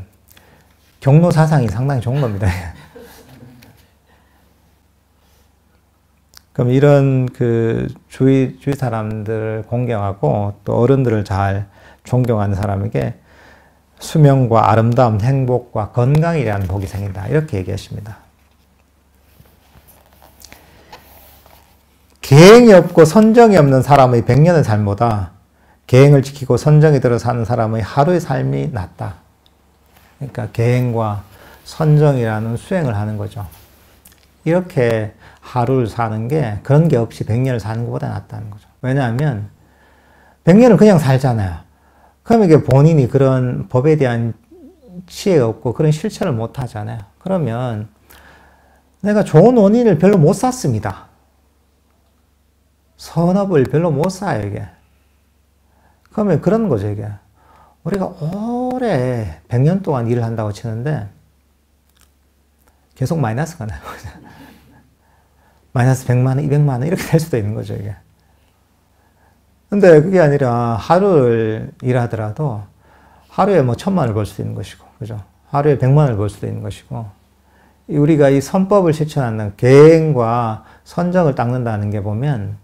S1: 경로 사상이 상당히 좋은 겁니다. 그럼 이런 주위 사람들을 공경하고 또 어른들을 잘 존경하는 사람에게 수명과 아름다움, 행복과 건강이라는 복이 생긴다. 이렇게 얘기하십니다. 계행이 없고 선정이 없는 사람의 100년의 삶보다 계행을 지키고 선정이 들어 사는 사람의 하루의 삶이 낫다. 그러니까 계행과 선정이라는 수행을 하는 거죠. 이렇게 하루를 사는 게 그런 게 없이 100년을 사는 것보다 낫다는 거죠. 왜냐하면 100년을 그냥 살잖아요. 그럼 이게 본인이 그런 법에 대한 지혜가 없고 그런 실천을 못 하잖아요. 그러면 내가 좋은 원인을 별로 못 쌓습니다. 선업을 별로 못 쌓아요, 이게. 그러면 그런 거죠, 이게. 우리가 오래 100년 동안 일을 한다고 치는데 계속 마이너스가 나요. 마이너스 100만 원, 200만 원 이렇게 될 수도 있는 거죠, 이게. 근데 그게 아니라 하루를 일하더라도 하루에 뭐 1000만 원을 벌 수도 있는 것이고, 그죠? 하루에 100만 원을 벌 수도 있는 것이고, 우리가 이 선법을 실천하는 계행과 선정을 닦는다는 게 보면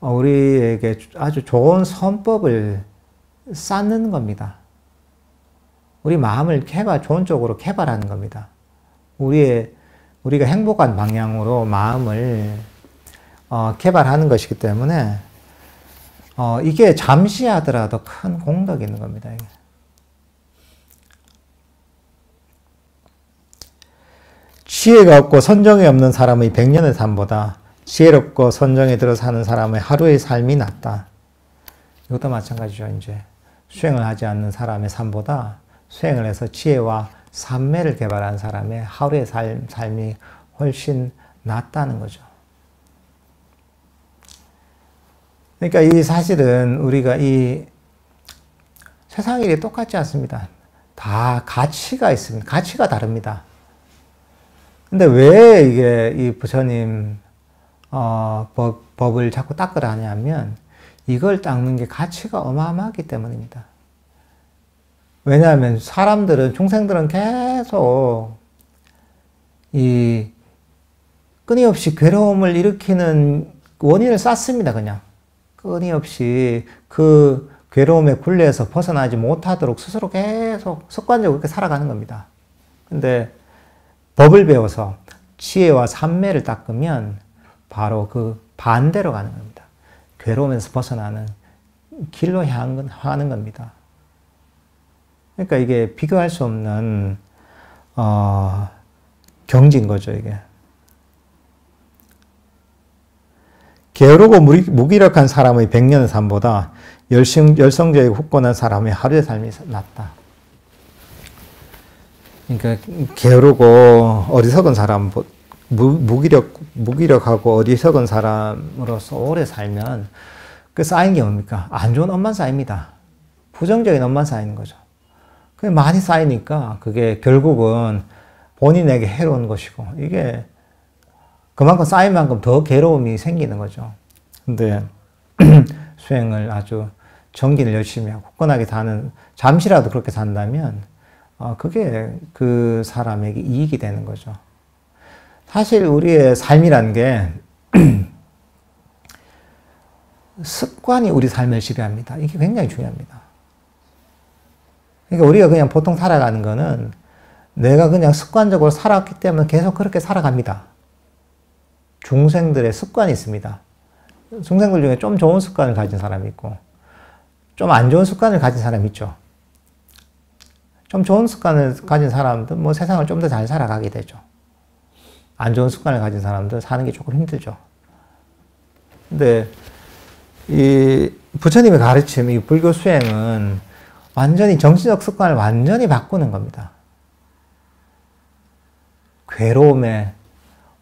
S1: 우리에게 아주 좋은 선법을 쌓는 겁니다. 우리 마음을 좋은 쪽으로 개발하는 겁니다. 우리가 행복한 방향으로 마음을 개발하는 것이기 때문에 이게 잠시 하더라도 큰 공덕이 있는 겁니다. 이게. 지혜가 없고 선정이 없는 사람의 100년의 삶보다 지혜롭고 선정에 들어 사는 사람의 하루의 삶이 낫다. 이것도 마찬가지죠. 이제 수행을 하지 않는 사람의 삶보다 수행을 해서 지혜와 삼매를 개발한 사람의 하루의 삶이 훨씬 낫다는 거죠. 그러니까 이 사실은 우리가 이 세상 일이 똑같지 않습니다. 다 가치가 있습니다. 가치가 다릅니다. 근데 왜 이게 이 부처님 법을 자꾸 닦으라 하냐면 이걸 닦는 게 가치가 어마어마하기 때문입니다. 왜냐하면 사람들은, 중생들은 계속 이 끊임없이 괴로움을 일으키는 원인을 쌓습니다, 그냥. 끊임없이 그 괴로움의 굴레에서 벗어나지 못하도록 스스로 계속 습관적으로 그렇게 살아가는 겁니다. 근데 법을 배워서 지혜와 삼매를 닦으면 바로 그 반대로 가는 겁니다. 괴로움에서 벗어나는 길로 향하는 겁니다. 그러니까 이게 비교할 수 없는 경지인 거죠, 이게. 게으르고 무기력한 사람의 100년의 삶보다 열성적이고 굳건한 사람의 하루의 삶이 낫다. 그러니까 게으르고 어리석은 사람, 무기력하고 어리석은 사람으로서 오래 살면 그 쌓인 게 뭡니까? 안 좋은 업만 쌓입니다. 부정적인 업만 쌓이는 거죠. 그게 많이 쌓이니까 그게 결국은 본인에게 해로운 것이고, 이게 그만큼 쌓인 만큼 더 괴로움이 생기는 거죠. 근데 수행을 아주 정기를 열심히 하고 굳건하게 사는, 잠시라도 그렇게 산다면 그게 그 사람에게 이익이 되는 거죠. 사실 우리의 삶이란 게 습관이 우리 삶을 지배합니다. 이게 굉장히 중요합니다. 그러니까 우리가 그냥 보통 살아가는 거는 내가 그냥 습관적으로 살았기 때문에 계속 그렇게 살아갑니다. 중생들의 습관이 있습니다. 중생들 중에 좀 좋은 습관을 가진 사람이 있고 좀 안 좋은 습관을 가진 사람이 있죠. 좀 좋은 습관을 가진 사람들, 뭐 세상을 좀 더 잘 살아가게 되죠. 안 좋은 습관을 가진 사람들 사는 게 조금 힘들죠. 근데 이 부처님의 가르침, 이 불교 수행은 완전히 정신적 습관을 완전히 바꾸는 겁니다. 괴로움의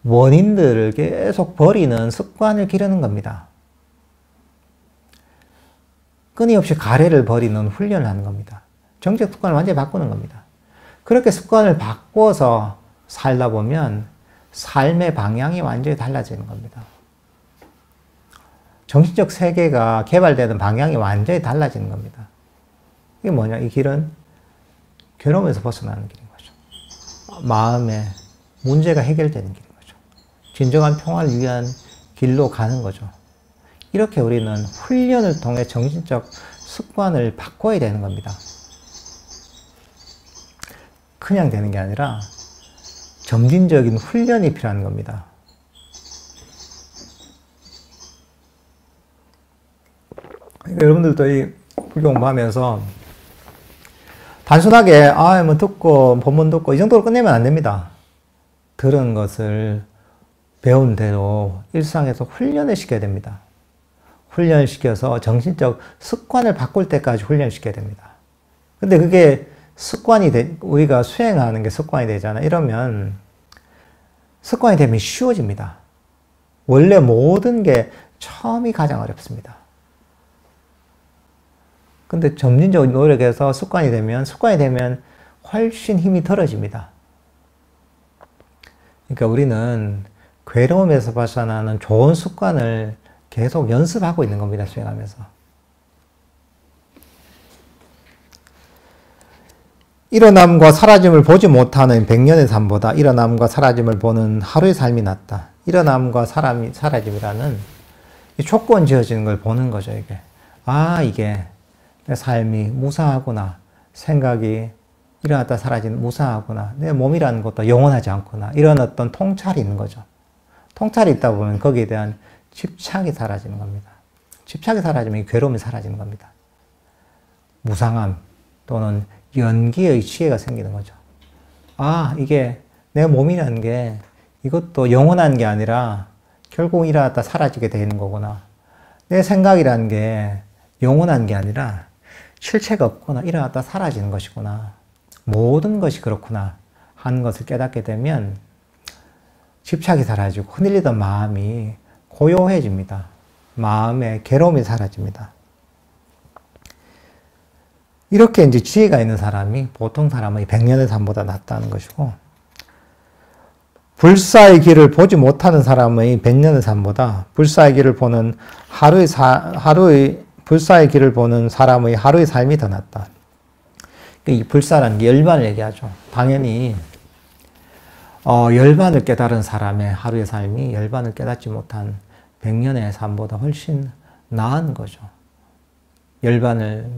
S1: 원인들을 계속 버리는 습관을 기르는 겁니다. 끊임없이 가래를 버리는 훈련을 하는 겁니다. 정책 습관을 완전히 바꾸는 겁니다. 그렇게 습관을 바꿔서 살다 보면 삶의 방향이 완전히 달라지는 겁니다. 정신적 세계가 개발되는 방향이 완전히 달라지는 겁니다. 이게 뭐냐? 이 길은 괴로움에서 벗어나는 길인 거죠. 마음의 문제가 해결되는 길인 거죠. 진정한 평화를 위한 길로 가는 거죠. 이렇게 우리는 훈련을 통해 정신적 습관을 바꿔야 되는 겁니다. 그냥 되는 게 아니라 점진적인 훈련이 필요한 겁니다. 여러분들도 이 불교 공부하면서 단순하게 뭐 듣고 본문 듣고 이 정도로 끝내면 안 됩니다. 들은 것을 배운 대로 일상에서 훈련을 시켜야 됩니다. 훈련을 시켜서 정신적 습관을 바꿀 때까지 훈련을 시켜야 됩니다. 근데 그게 습관이 우리가 수행하는 게 습관이 되잖아요. 이러면 습관이 되면 쉬워집니다. 원래 모든 게 처음이 가장 어렵습니다. 근데 점진적으로 노력해서 습관이 되면 훨씬 힘이 덜어집니다. 그러니까 우리는 괴로움에서 벗어나는 좋은 습관을 계속 연습하고 있는 겁니다. 수행하면서. 일어남과 사라짐을 보지 못하는 100년의 삶보다 일어남과 사라짐을 보는 하루의 삶이 낫다. 일어남과 사라짐이라는 이 조건 지어지는 걸 보는 거죠. 이게. 이게 내 삶이 무상하구나. 생각이 일어났다 사라지는 무상하구나. 내 몸이라는 것도 영원하지 않구나. 이런 어떤 통찰이 있는 거죠. 통찰이 있다 보면 거기에 대한 집착이 사라지는 겁니다. 집착이 사라지면 괴로움이 사라지는 겁니다. 무상함 또는 연기의 지혜가 생기는 거죠. 이게 내 몸이라는 게 이것도 영원한 게 아니라 결국 일어났다 사라지게 되는 거구나. 내 생각이라는 게 영원한 게 아니라 실체가 없거나 일어났다 사라지는 것이구나. 모든 것이 그렇구나 하는 것을 깨닫게 되면 집착이 사라지고 흔들리던 마음이 고요해집니다. 마음의 괴로움이 사라집니다. 이렇게 이제 지혜가 있는 사람이 보통 사람의 100년의 삶보다 낫다는 것이고, 불사의 길을 보지 못하는 사람의 100년의 삶보다 불사의 길을 보는 불사의 길을 보는 사람의 하루의 삶이 더 낫다. 이 불사라는 게 열반을 얘기하죠. 당연히 열반을 깨달은 사람의 하루의 삶이 열반을 깨닫지 못한 100년의 삶보다 훨씬 나은 거죠. 열반을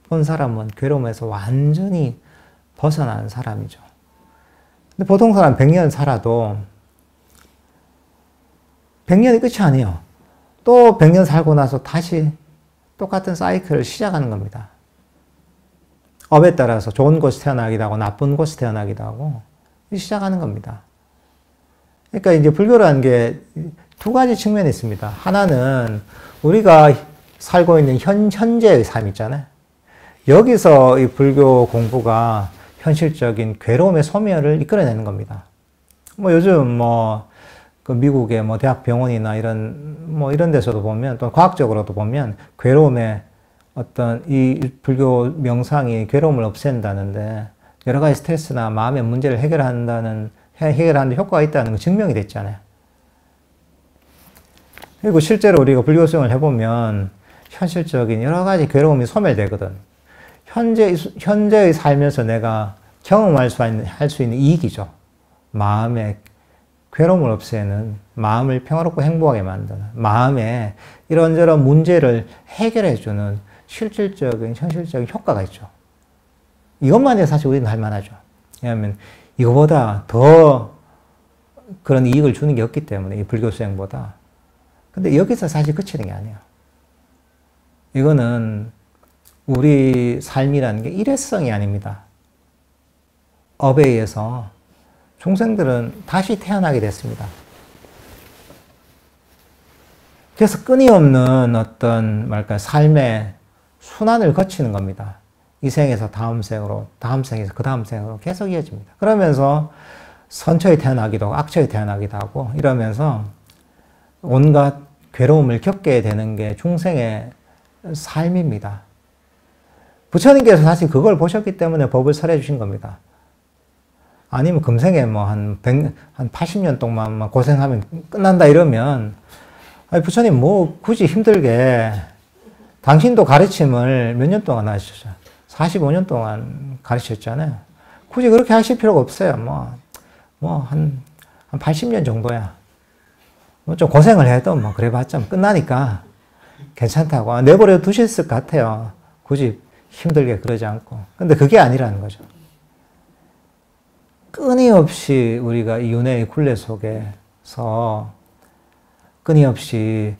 S1: 본 사람은 괴로움에서 완전히 벗어난 사람이죠. 근데 보통 사람 100년 살아도 100년이 끝이 아니에요. 또 100년 살고 나서 다시 똑같은 사이클을 시작하는 겁니다. 업에 따라서 좋은 곳에 태어나기도 하고 나쁜 곳에 태어나기도 하고 시작하는 겁니다. 그러니까 이제 불교라는 게 두 가지 측면이 있습니다. 하나는 우리가 살고 있는 현재의 삶 있잖아요. 여기서 이 불교 공부가 현실적인 괴로움의 소멸을 이끌어내는 겁니다. 요즘 그 미국의 대학 병원이나 이런 데서도 보면, 또 과학적으로도 보면 괴로움의 어떤 이 불교 명상이 괴로움을 없앤다는데 여러 가지 스트레스나 마음의 문제를 해결하는 데 효과가 있다는 거 증명이 됐잖아요. 그리고 실제로 우리가 불교 수행을 해보면 현실적인 여러 가지 괴로움이 소멸되거든. 현재의 살면서 내가 경험할 수 있는 이익이죠. 마음의 괴로움을 없애는, 마음을 평화롭고 행복하게 만드는, 마음에 이런저런 문제를 해결해주는 실질적인, 현실적인 효과가 있죠. 이것만 해도 사실 우리는 할 만하죠. 왜냐하면 이거보다 더 그런 이익을 주는 게 없기 때문에, 이 불교 수행보다. 근데 여기서 사실 그치는 게 아니에요. 이거는 우리 삶이라는 게 일회성이 아닙니다. 업에 의해서 중생들은 다시 태어나게 됐습니다. 그래서 끊임없는 어떤 삶의 순환을 거치는 겁니다. 이 생에서 다음 생으로, 다음 생에서 그 다음 생으로 계속 이어집니다. 그러면서 선처에 태어나기도 하고 악처에 태어나기도 하고 이러면서 온갖 괴로움을 겪게 되는 게 중생의 삶입니다. 부처님께서 사실 그걸 보셨기 때문에 법을 설해 주신 겁니다. 아니면 금생에 한 80년 동안 고생하면 끝난다 이러면, 부처님 굳이 힘들게, 당신도 가르침을 몇 년 동안 하셨죠? 45년 동안 가르쳤잖아요. 굳이 그렇게 하실 필요가 없어요. 한 80년 정도야. 좀 고생을 해도 그래봤자 끝나니까 괜찮다고. 내버려 두셨을 것 같아요. 굳이 힘들게 그러지 않고. 근데 그게 아니라는 거죠. 끊임없이 우리가 이 윤회의 굴레 속에서 끊임없이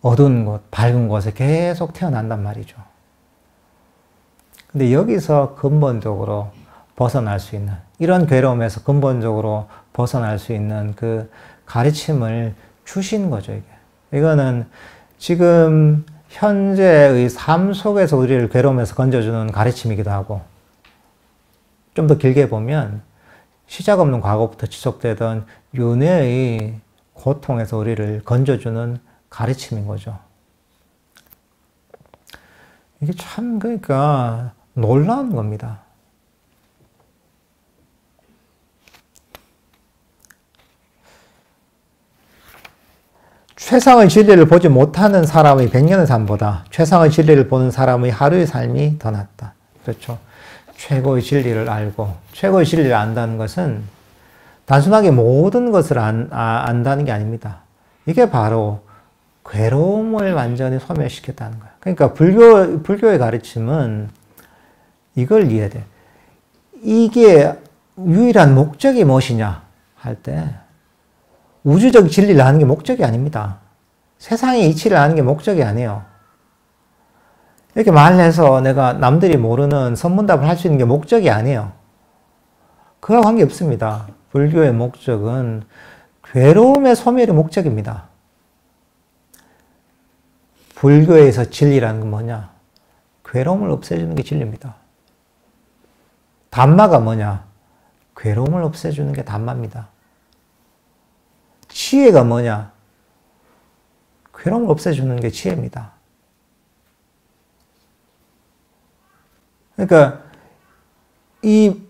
S1: 어두운 곳, 밝은 곳에 계속 태어난단 말이죠. 근데 여기서 근본적으로 벗어날 수 있는, 이런 괴로움에서 근본적으로 벗어날 수 있는 그 가르침을 주신 거죠, 이게. 이거는 지금 현재의 삶 속에서 우리를 괴로움에서 건져주는 가르침이기도 하고, 좀 더 길게 보면 시작 없는 과거부터 지속되던 윤회의 고통에서 우리를 건져주는 가르침인 거죠. 이게 참 그러니까 놀라운 겁니다. 최상의 진리를 보지 못하는 사람의 100년의 삶보다 최상의 진리를 보는 사람의 하루의 삶이 더 낫다. 그렇죠. 최고의 진리를 알고, 최고의 진리를 안다는 것은 단순하게 모든 것을 안다는 게 아닙니다. 이게 바로 괴로움을 완전히 소멸시켰다는 거예요. 그러니까 불교의 가르침은 이걸 이해해야 돼요. 이게 유일한 목적이 무엇이냐 할 때, 우주적 진리를 아는 게 목적이 아닙니다. 세상의 이치를 아는 게 목적이 아니에요. 이렇게 말해서 내가 남들이 모르는 선문답을 할 수 있는 게 목적이 아니에요. 그와 관계없습니다. 불교의 목적은 괴로움의 소멸이 목적입니다. 불교에서 진리라는 건 뭐냐? 괴로움을 없애주는 게 진리입니다. 담마가 뭐냐? 괴로움을 없애주는 게 담마입니다. 지혜가 뭐냐? 괴로움을 없애주는 게 지혜입니다. 그러니까 이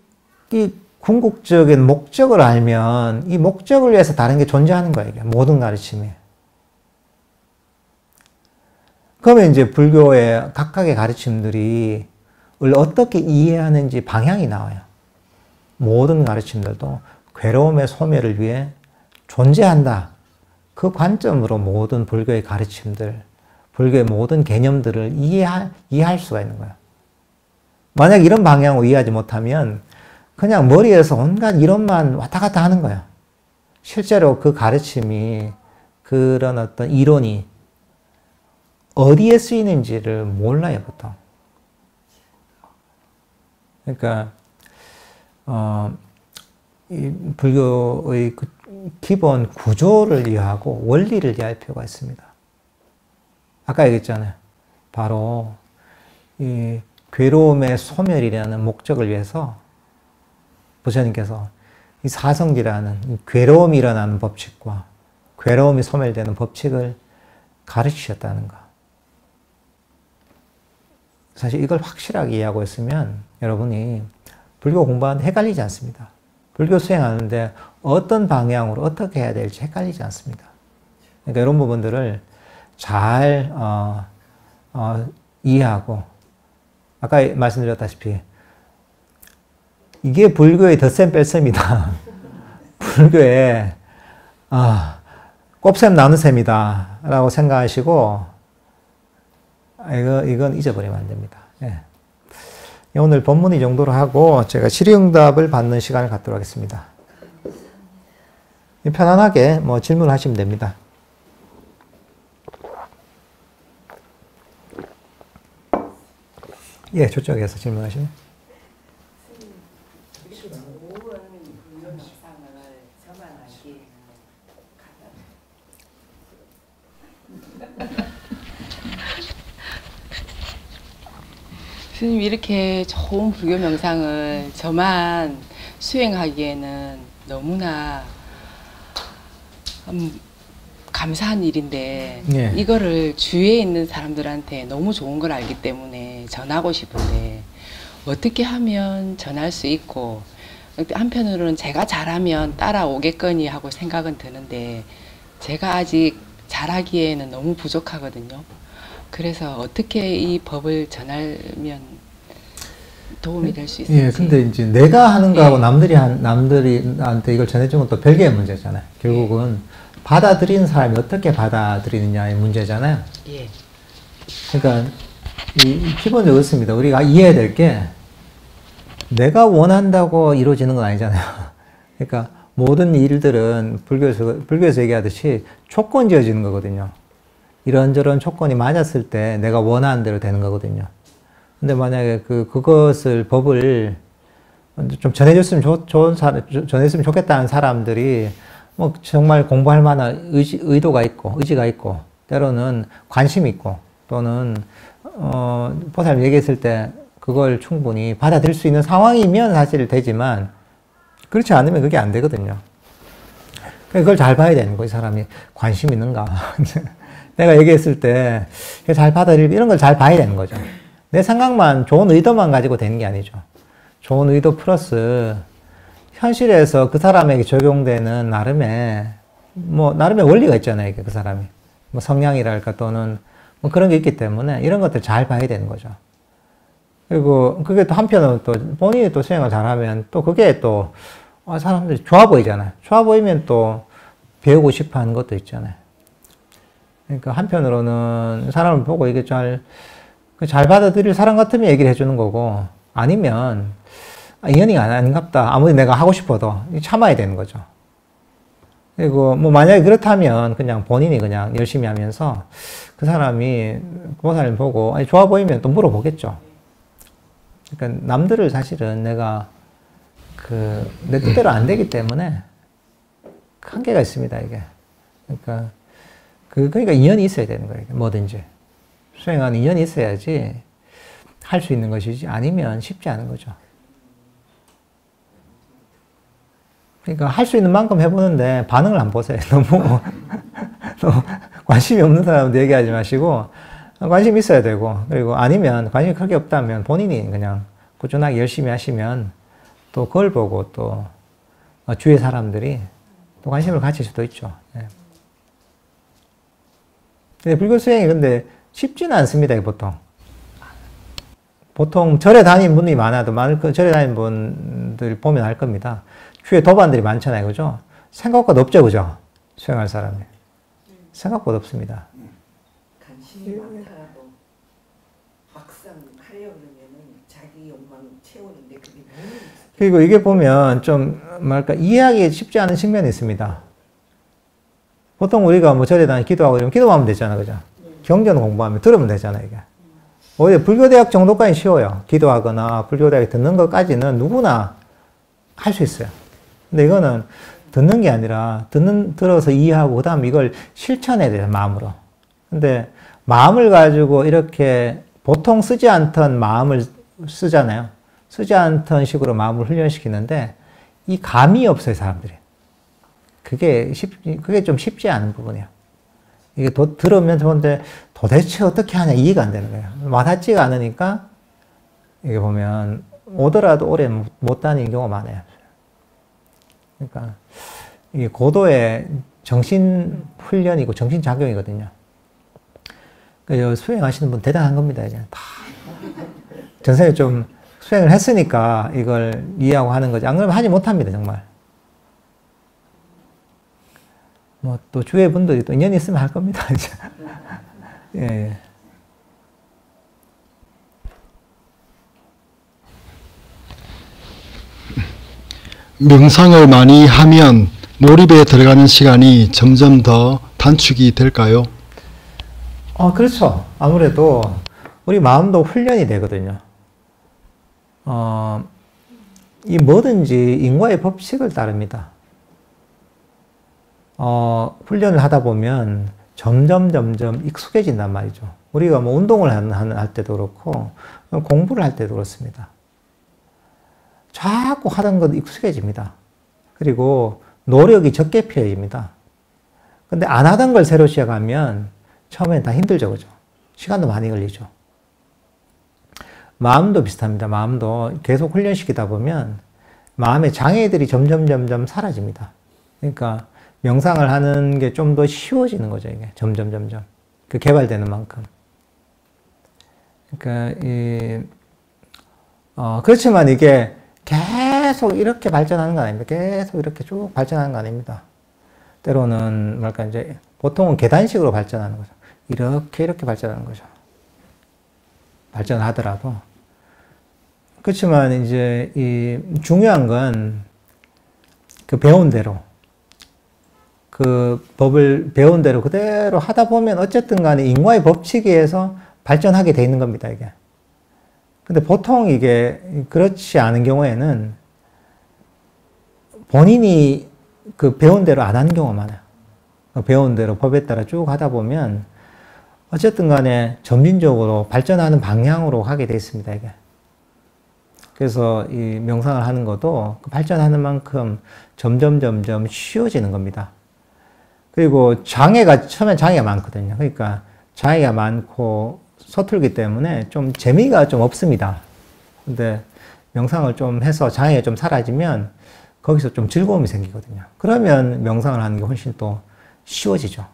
S1: 궁극적인 목적을 알면 이 목적을 위해서 다른 게 존재하는 거예요. 이게 모든 가르침이. 그러면 이제 불교의 각각의 가르침들이 어떻게 이해하는지 방향이 나와요. 모든 가르침들도 괴로움의 소멸을 위해 존재한다. 그 관점으로 모든 불교의 가르침들, 불교의 모든 개념들을 이해할 수가 있는 거예요. 만약 이런 방향으로 이해하지 못하면 그냥 머리에서 온갖 이론만 왔다 갔다 하는 거예요. 실제로 그 가르침이, 그런 어떤 이론이 어디에 쓰이는지를 몰라요, 보통. 그러니까 이 불교의 그 기본 구조를 이해하고 원리를 이해할 필요가 있습니다. 아까 얘기했잖아요. 바로 이 괴로움의 소멸이라는 목적을 위해서 부처님께서 이 사성기라는 괴로움이 일어나는 법칙과 괴로움이 소멸되는 법칙을 가르치셨다는 것. 사실 이걸 확실하게 이해하고 있으면 여러분이 불교 공부하는데 헷갈리지 않습니다. 불교 수행하는데 어떤 방향으로 어떻게 해야 될지 헷갈리지 않습니다. 그러니까 이런 부분들을 잘 이해하고, 아까 말씀드렸다시피 이게 불교의 덧셈 뺄셈이다. 불교의 곱셈 나눗셈이다 라고 생각하시고 이건 잊어버리면 안 됩니다. 예. 오늘 본문 이 정도로 하고 제가 질의응답을 받는 시간을 갖도록 하겠습니다. 편안하게 뭐 질문하시면 됩니다. 예, 저쪽에서 질문하시면.
S2: 스님, 이렇게 좋은 불교 명상을 저만 수행하기에는 너무나 감사한 일인데,
S1: 예.
S2: 이거를 주위에 있는 사람들한테 너무 좋은 걸 알기 때문에 전하고 싶은데 어떻게 하면 전할 수 있고, 한편으로는 제가 잘하면 따라오겠거니 하고 생각은 드는데 제가 아직 잘하기에는 너무 부족하거든요. 그래서 어떻게 이 법을 전하면 도움이 될 수 있을지.
S1: 예, 근데 이제 내가 하는 거하고 남들한테 이걸 전해주는 것도 별개의 문제잖아요. 결국은 받아들이는 사람이 어떻게 받아들이느냐의 문제잖아요.
S2: 예.
S1: 그러니까 기본적으로 그렇습니다. 우리가 이해해야 될 게 내가 원한다고 이루어지는 건 아니잖아요. 그러니까 모든 일들은 불교에서 얘기하듯이 조건 지어지는 거거든요. 이런저런 조건이 맞았을 때 내가 원하는 대로 되는 거거든요. 근데 만약에 법을 좀 전해줬으면 좋겠다는 사람들이 뭐 정말 공부할 만한 의지가 있고, 때로는 관심이 있고, 또는, 보살님 얘기했을 때 그걸 충분히 받아들일 수 있는 상황이면 사실 되지만, 그렇지 않으면 그게 안 되거든요. 그걸 잘 봐야 되는 거예요. 이 사람이 관심 있는가. 내가 얘기했을 때 잘 받아들이고 이런 걸 잘 봐야 되는 거죠. 내 생각만, 좋은 의도만 가지고 되는 게 아니죠. 좋은 의도 플러스 현실에서 그 사람에게 적용되는 나름의 원리가 있잖아요. 그 사람이. 뭐 성향이랄까 또는 뭐 그런 게 있기 때문에 이런 것들 잘 봐야 되는 거죠. 그리고 그게 또 한편으로 또 본인이 또 수행을 잘하면 또 그게 또 사람들이 좋아 보이잖아요. 좋아 보이면 또 배우고 싶어 하는 것도 있잖아요. 그러니까 한편으로는 사람을 보고 이게 잘 받아들일 사람 같으면 얘기를 해주는 거고, 아니면 인연이 아닌갑다. 아무리 내가 하고 싶어도 참아야 되는 거죠. 그리고 뭐 만약에 그렇다면 그냥 본인이 그냥 열심히 하면서 그 사람이 보살님 보고 좋아 보이면 또 물어보겠죠. 그러니까 남들을 사실은 내가 내 뜻대로 안 되기 때문에 한계가 있습니다, 이게. 그러니까 인연이 있어야 되는 거예요, 뭐든지. 수행하는 인연이 있어야지 할 수 있는 것이지, 아니면 쉽지 않은 거죠. 그러니까 할 수 있는 만큼 해보는데 반응을 안 보세요. 너무 관심이 없는 사람한테 얘기하지 마시고, 관심 있어야 되고, 그리고 아니면 관심이 크게 없다면 본인이 그냥 꾸준하게 열심히 하시면 또 그걸 보고 또 주위의 사람들이 또 관심을 가질 수도 있죠. 예. 근데 불교 수행이 근데 쉽지는 않습니다, 보통. 보통 절에 다니는 분이 많아도 절에 다니는 분들 보면 알 겁니다. 주위에 도반들이 많잖아요, 그죠? 생각보다 없죠, 그죠? 수행할 사람이. 생각보다 없습니다.
S3: 관심이 많더라도 막상 하려고 그러면은 자기 욕망 채우는데 그게 너무
S1: 그리고 이게 보면 좀 이해하기 쉽지 않은 측면이 있습니다. 보통 우리가 뭐 절에 다니 기도하고 이러면 기도하면 되잖아, 그죠? 경전 공부하면 들으면 되잖아, 이게. 오히려 불교대학 정도까지 쉬워요. 기도하거나 불교대학 듣는 것까지는 누구나 할 수 있어요. 근데 이거는 듣는 게 아니라 들어서 이해하고 그 다음 이걸 실천해야 돼요, 마음으로. 근데 마음을 가지고 이렇게 보통 쓰지 않던 마음을 쓰잖아요. 쓰지 않던 식으로 마음을 훈련시키는데 이 감이 없어요, 사람들이. 그게 좀 쉽지 않은 부분이에요. 이게 들으면 좋은데 도대체 어떻게 하냐 이해가 안 되는 거예요. 와닿지가 않으니까 이게 보면 오더라도 오래 못 다니는 경우가 많아요. 그러니까 이게 고도의 정신 훈련이고 정신 작용이거든요. 그러니까 수행하시는 분 대단한 겁니다. 이제 다 전생에 좀 수행을 했으니까 이걸 이해하고 하는 거지. 안 그러면 하지 못합니다, 정말. 뭐 또 주위의 분들이 또 인연이 있으면 할 겁니다. 이제. 예.
S4: 명상을 많이 하면 몰입에 들어가는 시간이 점점 더 단축이 될까요?
S1: 그렇죠. 아무래도 우리 마음도 훈련이 되거든요. 이 뭐든지 인과의 법칙을 따릅니다. 훈련을 하다 보면 점점 익숙해진단 말이죠. 우리가 뭐 운동을 할 때도 그렇고, 공부를 할 때도 그렇습니다. 자꾸 하던 것 익숙해집니다. 그리고 노력이 적게 필요해집니다. 근데 안 하던 걸 새로 시작하면 처음엔 다 힘들죠, 그죠? 시간도 많이 걸리죠. 마음도 비슷합니다. 마음도 계속 훈련시키다 보면 마음의 장애들이 점점 사라집니다. 그러니까 명상을 하는 게 좀 더 쉬워지는 거죠, 이게. 점점. 그 개발되는 만큼. 그러니까, 그렇지만 이게 계속 이렇게 발전하는 건 아닙니다. 계속 이렇게 쭉 발전하는 건 아닙니다. 때로는, 이제, 보통은 계단식으로 발전하는 거죠. 이렇게 발전하는 거죠. 발전하더라도. 그렇지만 이제, 중요한 건 그 배운 대로, 그 법을 배운 대로 그대로 하다 보면 어쨌든 간에 인과의 법칙에 의해서 발전하게 돼 있는 겁니다, 이게. 근데 보통 이게 그렇지 않은 경우에는 본인이 그 배운 대로 안 하는 경우가 많아요. 배운 대로 법에 따라 쭉 하다 보면 어쨌든 간에 점진적으로 발전하는 방향으로 가게 돼 있습니다, 이게. 그래서 이 명상을 하는 것도 발전하는 만큼 점점 쉬워지는 겁니다. 그리고 처음엔 장애가 많거든요. 그러니까 장애가 많고 서툴기 때문에 좀 재미가 좀 없습니다. 근데 명상을 좀 해서 장애가 좀 사라지면 거기서 좀 즐거움이 생기거든요. 그러면 명상을 하는 게 훨씬 또 쉬워지죠.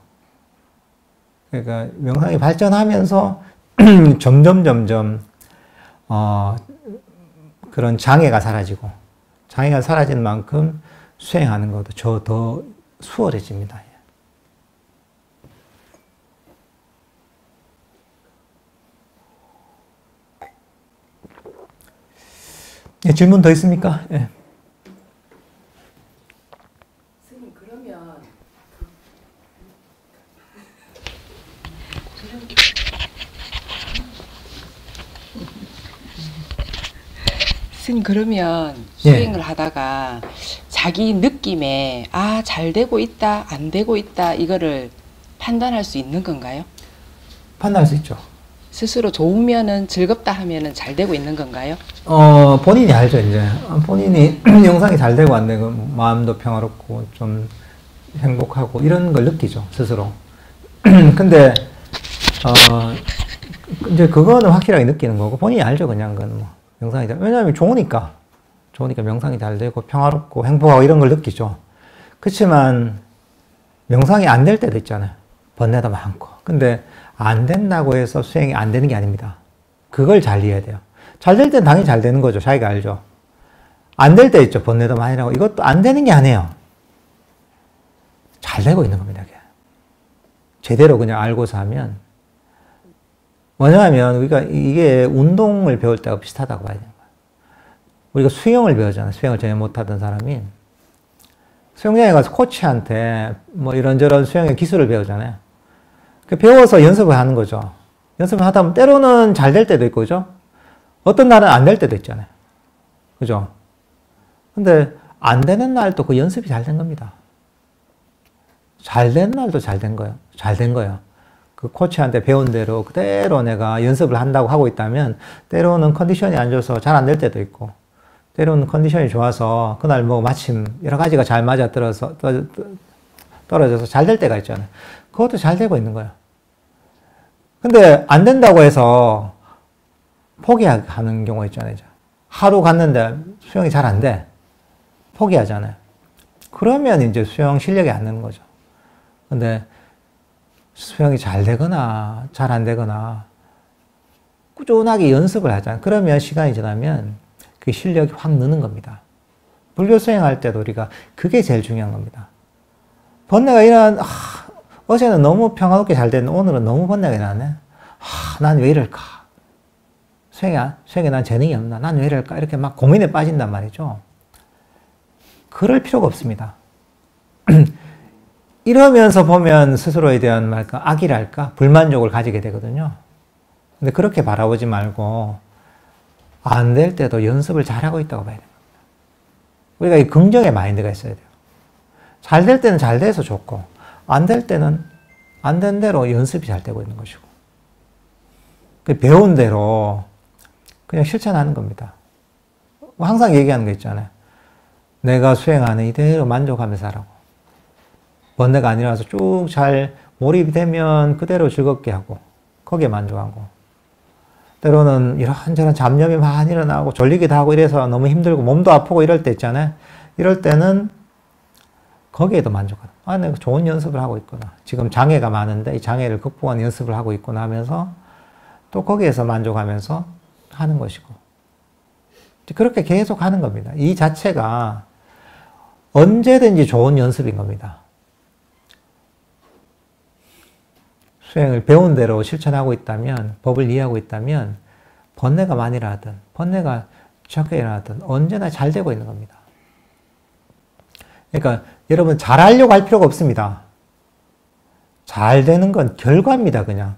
S1: 그러니까 명상이 발전하면서 점점 그런 장애가 사라지고, 장애가 사라진 만큼 수행하는 것도 더 수월해집니다. 예, 질문 더 있습니까? 예.
S2: 선생님, 그러면 선생님, 그러면 수행을 하다가 자기 느낌에 잘 되고 있다, 안 되고 있다, 이거를 판단할 수 있는 건가요?
S1: 판단할 수 있죠.
S2: 스스로 좋으면은 즐겁다 하면은 잘 되고 있는 건가요?
S1: 본인이 알죠, 이제. 본인이 영상이 잘 되고 안 되고, 마음도 평화롭고, 좀 행복하고, 이런 걸 느끼죠, 스스로. 근데, 이제 그거는 확실하게 느끼는 거고, 본인이 알죠, 그냥 그건 뭐. 명상이 잘, 왜냐하면 좋으니까 명상이 잘 되고, 평화롭고, 행복하고, 이런 걸 느끼죠. 그렇지만, 명상이 안 될 때도 있잖아요. 번뇌도 많고. 근데, 안 된다고 해서 수행이 안 되는 게 아닙니다. 그걸 잘 이해해야 돼요. 잘 될 때는 당연히 잘 되는 거죠. 자기가 알죠. 안 될 때 있죠. 번뇌도 많이 나고. 이것도 안 되는 게 아니에요. 잘 되고 있는 겁니다. 그게. 제대로 그냥 알고서 하면. 뭐냐면 우리가 이게 운동을 배울 때가 비슷하다고 봐야 되는 거예요. 우리가 수영을 배우잖아요. 수영을 전혀 못하던 사람이. 수영장에 가서 코치한테 뭐 이런저런 수영의 기술을 배우잖아요. 배워서 연습을 하는 거죠. 연습을 하다 보면 때로는 잘 될 때도 있고, 그죠? 어떤 날은 안 될 때도 있잖아요. 그죠? 근데 안 되는 날도 그 연습이 잘 된 겁니다. 잘 된 날도 잘 된 거예요. 잘 된 거예요. 그 코치한테 배운 대로 그대로 내가 연습을 한다고 하고 있다면 때로는 컨디션이 안 좋아서 잘 안 될 때도 있고, 때로는 컨디션이 좋아서 그날 뭐 마침 여러 가지가 잘 맞아 떨어져서 잘 될 때가 있잖아요. 그것도 잘 되고 있는 거예요. 근데 안 된다고 해서 포기하는 경우가 있잖아요. 하루 갔는데 수영이 잘 안 돼. 포기하잖아요. 그러면 이제 수영 실력이 안 느는 거죠. 근데 수영이 잘 되거나 잘 안 되거나 꾸준하게 연습을 하잖아요. 그러면 시간이 지나면 그 실력이 확 느는 겁니다. 불교 수행할 때도 우리가 그게 제일 중요한 겁니다. 번뇌가 어제는 너무 평화롭게 잘 됐는데 오늘은 너무 번뇌가 나네. 난 왜 이럴까? 수행에 난 재능이 없나? 난 왜 이럴까? 이렇게 막 고민에 빠진단 말이죠. 그럴 필요가 없습니다. 이러면서 보면 스스로에 대한 악이랄까? 불만족을 가지게 되거든요. 근데 그렇게 바라보지 말고 안 될 때도 연습을 잘하고 있다고 봐야 됩니다. 우리가 이 긍정의 마인드가 있어야 돼요. 잘 될 때는 잘 돼서 좋고 안 될 때는 안 된 대로 연습이 잘 되고 있는 것이고 배운 대로 그냥 실천하는 겁니다. 항상 얘기하는 거 있잖아요. 내가 수행하는 이대로 만족하면서 하라고. 번뇌가 아니라서 쭉 잘 몰입이 되면 그대로 즐겁게 하고 거기에 만족하고 때로는 이런저런 잡념이 많이 일어나고 졸리기도 하고 이래서 너무 힘들고 몸도 아프고 이럴 때 있잖아요. 이럴 때는 거기에도 만족하다. 내가 좋은 연습을 하고 있구나. 지금 장애가 많은데 이 장애를 극복하는 연습을 하고 있구나 하면서 또 거기에서 만족하면서 하는 것이고 그렇게 계속 하는 겁니다. 이 자체가 언제든지 좋은 연습인 겁니다. 수행을 배운 대로 실천하고 있다면, 법을 이해하고 있다면 번뇌가 많이 일어나든 번뇌가 적게 일어나든 언제나 잘 되고 있는 겁니다. 그러니까 여러분 잘하려고 할 필요가 없습니다. 잘 되는 건 결과입니다, 그냥.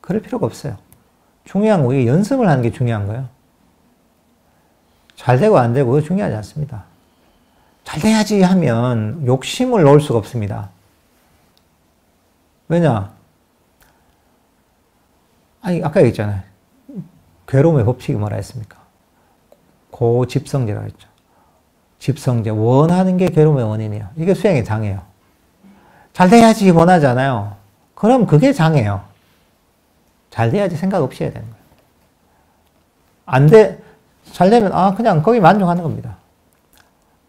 S1: 그럴 필요가 없어요. 중요한 거, 이게 연습을 하는 게 중요한 거예요. 잘 되고 안 되고 그거 중요하지 않습니다. 잘 돼야지 하면 욕심을 놓을 수가 없습니다. 왜냐? 아니, 아까 얘기했잖아요. 괴로움의 법칙이 뭐라 했습니까? 고집성제라고 했죠. 집성제, 원하는 게 괴로움의 원인이에요. 이게 수행의 장애예요. 잘 돼야지 원하잖아요. 그럼 그게 장애예요. 잘 돼야지 생각 없이 해야 되는 거예요. 잘 되면, 그냥 거기 만족하는 겁니다.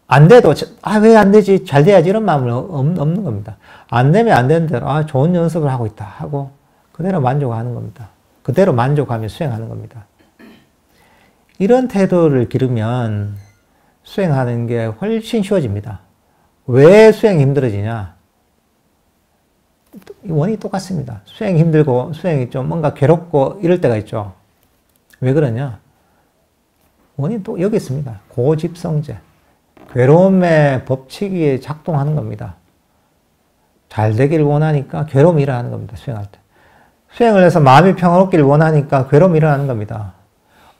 S1: 안 돼도, 왜 안 되지? 잘 돼야지 이런 마음은 없는 겁니다. 안 되면 안 되는 대로, 좋은 연습을 하고 있다 하고, 그대로 만족하는 겁니다. 그대로 만족하며 수행하는 겁니다. 이런 태도를 기르면 수행하는 게 훨씬 쉬워집니다. 왜 수행이 힘들어지냐? 원인이 똑같습니다. 수행이 힘들고, 수행이 좀 뭔가 괴롭고 이럴 때가 있죠. 왜 그러냐? 원인이 또 여기 있습니다. 고집성제. 괴로움의 법칙이 작동하는 겁니다. 잘 되길 원하니까 괴로움이 일어나는 겁니다. 수행할 때. 수행을 해서 마음이 평화롭기를 원하니까 괴로움이 일어나는 겁니다.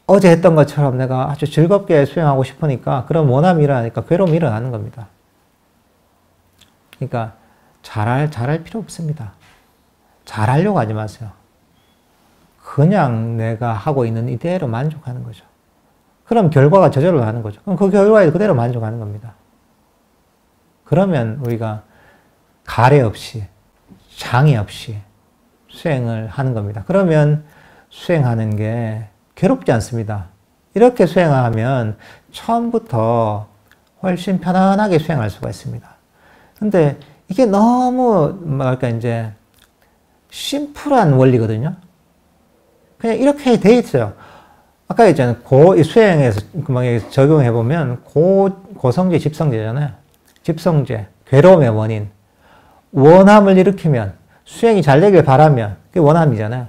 S1: 어제 했던 것처럼 내가 아주 즐겁게 수행하고 싶으니까 그런 원함이 일어나니까 괴로움이 일어나는 겁니다. 그러니까 잘할 필요 없습니다. 잘하려고 하지 마세요. 그냥 내가 하고 있는 이대로 만족하는 거죠. 그럼 결과가 저절로 나는 거죠. 그럼 그 결과에 그대로 만족하는 겁니다. 그러면 우리가 가래 없이, 장애 없이 수행을 하는 겁니다. 그러면 수행하는 게 괴롭지 않습니다. 이렇게 수행하면 처음부터 훨씬 편안하게 수행할 수가 있습니다. 근데 이게 너무, 이제, 심플한 원리거든요. 그냥 이렇게 돼 있어요. 아까 했잖아요. 수행에서 적용해보면, 고성제, 집성제잖아요. 집성제, 괴로움의 원인. 원함을 일으키면, 수행이 잘 되길 바라면, 그게 원함이잖아요.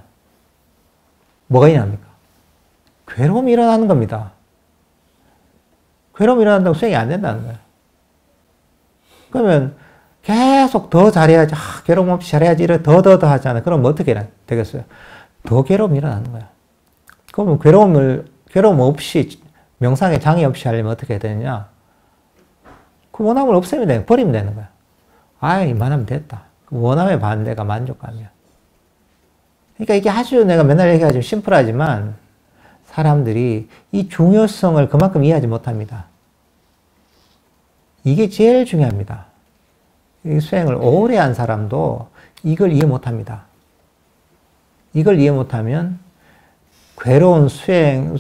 S1: 뭐가 일어납니까? 괴로움이 일어나는 겁니다. 괴로움이 일어난다고 수행이 안 된다는 거예요. 그러면 계속 더 잘해야지, 괴로움 없이 잘해야지, 더 하잖아요. 그럼 어떻게 되겠어요? 더 괴로움이 일어나는 거예요. 그러면 괴로움 없이, 명상에 장애 없이 하려면 어떻게 해야 되느냐? 그 원함을 없애면 돼요. 버리면 되는 거예요. 이만하면 됐다. 그 원함의 반대가 만족감이야. 그러니까 이게 아주 내가 맨날 얘기하지만 심플하지만 사람들이 이 중요성을 그만큼 이해하지 못합니다. 이게 제일 중요합니다. 이 수행을 오래 한 사람도 이걸 이해 못합니다. 이걸 이해 못하면 괴로운 수행의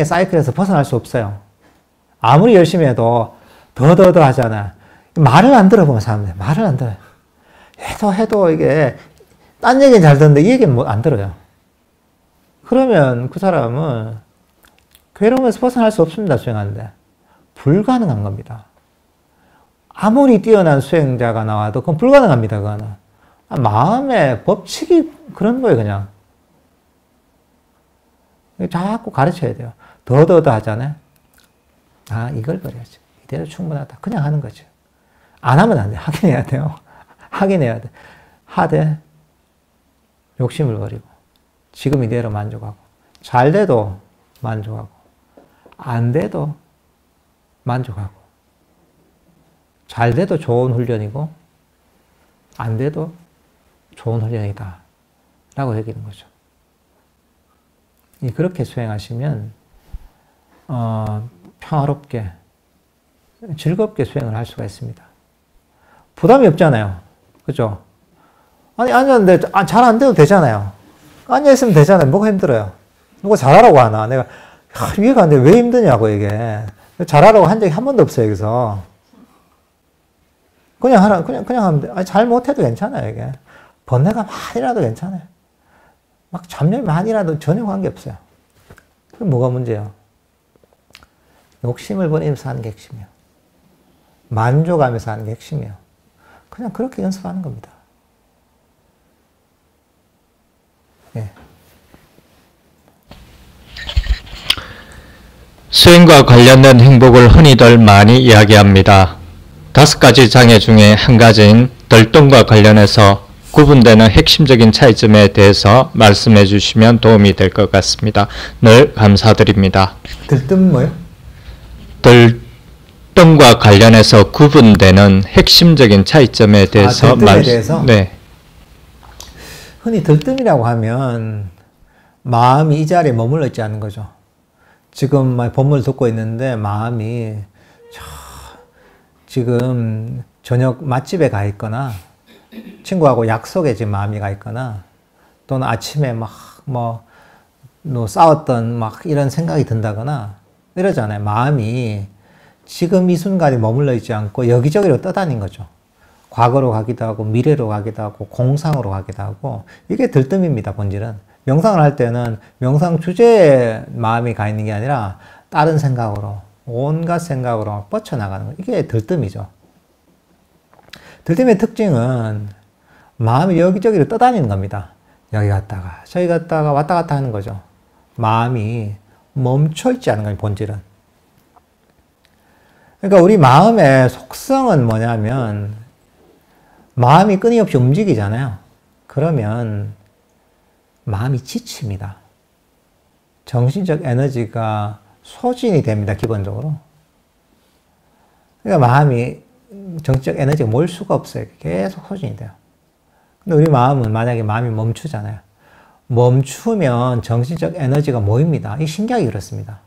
S1: 사이클에서 벗어날 수 없어요. 아무리 열심히 해도 더 하잖아. 말을 안 들어보면 사람들 말을 안 들어요. 해도 이게 딴 얘기는 잘 듣는데 이 얘기는 안 들어요. 그러면 그 사람은 괴로움에서 벗어날 수 없습니다. 수행하는데. 불가능한 겁니다. 아무리 뛰어난 수행자가 나와도 그건 불가능합니다. 그거는. 마음의 법칙이 그런 거예요. 그냥. 자꾸 가르쳐야 돼요. 더 하잖아요. 이걸 버려야지. 이대로 충분하다. 그냥 하는 거죠. 안 하면 안 돼. 하긴 해야 돼요. 하긴 해야 돼. 하되 욕심을 버리고 지금 이대로 만족하고 잘 돼도 만족하고 안 돼도 만족하고 잘 돼도 좋은 훈련이고 안 돼도 좋은 훈련이다 라고 얘기하는 거죠. 그렇게 수행하시면 평화롭게 즐겁게 수행을 할 수가 있습니다. 부담이 없잖아요. 그죠? 앉았는데 잘 안 돼도 되잖아요. 앉아있으면 되잖아요. 뭐가 힘들어요? 누가 잘하라고 하나? 내가 이해가 안 돼. 왜 힘드냐고 이게. 잘하라고 한 적이 한 번도 없어요. 여기서. 그냥 하면 돼. 잘 못해도 괜찮아요. 이게. 번뇌가 많이라도 괜찮아요. 막 잡념이 많이라도 전혀 관계없어요. 그럼 뭐가 문제예요? 욕심을 버리면서 하는 게 핵심이에요. 만족하면서 하는 게 핵심이에요. 그냥 그렇게 연습하는 겁니다. 예.
S5: 수행과 관련된 행복을 흔히들 많이 이야기합니다. 5가지 장애 중에 한 가지인 들뜸과 관련해서 구분되는 핵심적인 차이점에 대해서 말씀해 주시면 도움이 될 것 같습니다. 늘 감사드립니다.
S1: 들뜸 뭐요?
S5: 들뜸과 관련해서 구분되는 핵심적인 차이점에 대해서
S1: 들뜸에 대해서?
S5: 네.
S1: 흔히 들뜸이라고 하면 마음이 이 자리에 머물러 있지 않는 거죠. 지금 법문을 듣고 있는데 마음이 지금 저녁 맛집에 가 있거나 친구하고 약속에 지금 마음이 가 있거나 또는 아침에 싸웠던 이런 생각이 든다거나 이러잖아요. 마음이 지금 이 순간에 머물러 있지 않고 여기저기로 떠다닌 거죠. 과거로 가기도 하고 미래로 가기도 하고 공상으로 가기도 하고 이게 들뜸입니다. 본질은. 명상을 할 때는 명상 주제에 마음이 가 있는 게 아니라 다른 생각으로 온갖 생각으로 뻗쳐나가는 거. 이게 들뜸이죠. 들뜸의 특징은 마음이 여기저기로 떠다니는 겁니다. 여기 갔다가 저기 갔다가 왔다 갔다 하는 거죠. 마음이 멈춰있지 않은 거예요. 본질은. 그러니까 우리 마음의 속성은 뭐냐면 마음이 끊임없이 움직이잖아요. 그러면 마음이 지칩니다. 정신적 에너지가 소진이 됩니다. 기본적으로. 그러니까 마음이 정신적 에너지가 모일 수가 없어요. 계속 소진이 돼요. 근데 우리 마음은 만약에 마음이 멈추잖아요. 멈추면 정신적 에너지가 모입니다. 이 신기하게 그렇습니다.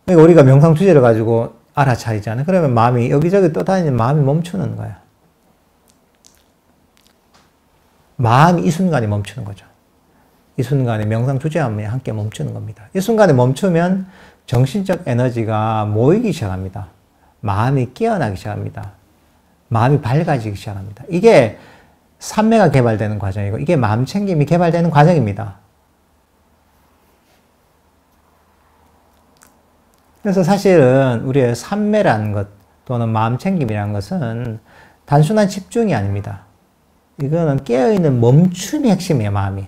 S1: 그러니까 우리가 명상 주제를 가지고 알아차리잖아요. 그러면 마음이 여기저기 떠다니는 마음이 멈추는 거예요. 마음이 이 순간에 멈추는 거죠. 이 순간에 명상 주제함에 함께 멈추는 겁니다. 이 순간에 멈추면 정신적 에너지가 모이기 시작합니다. 마음이 깨어나기 시작합니다. 마음이 밝아지기 시작합니다. 이게 삼매가 개발되는 과정이고 이게 마음챙김이 개발되는 과정입니다. 그래서 사실은 우리의 삼매라는 것 또는 마음챙김이라는 것은 단순한 집중이 아닙니다. 이거는 깨어있는 멈춤이 핵심이에요. 마음이.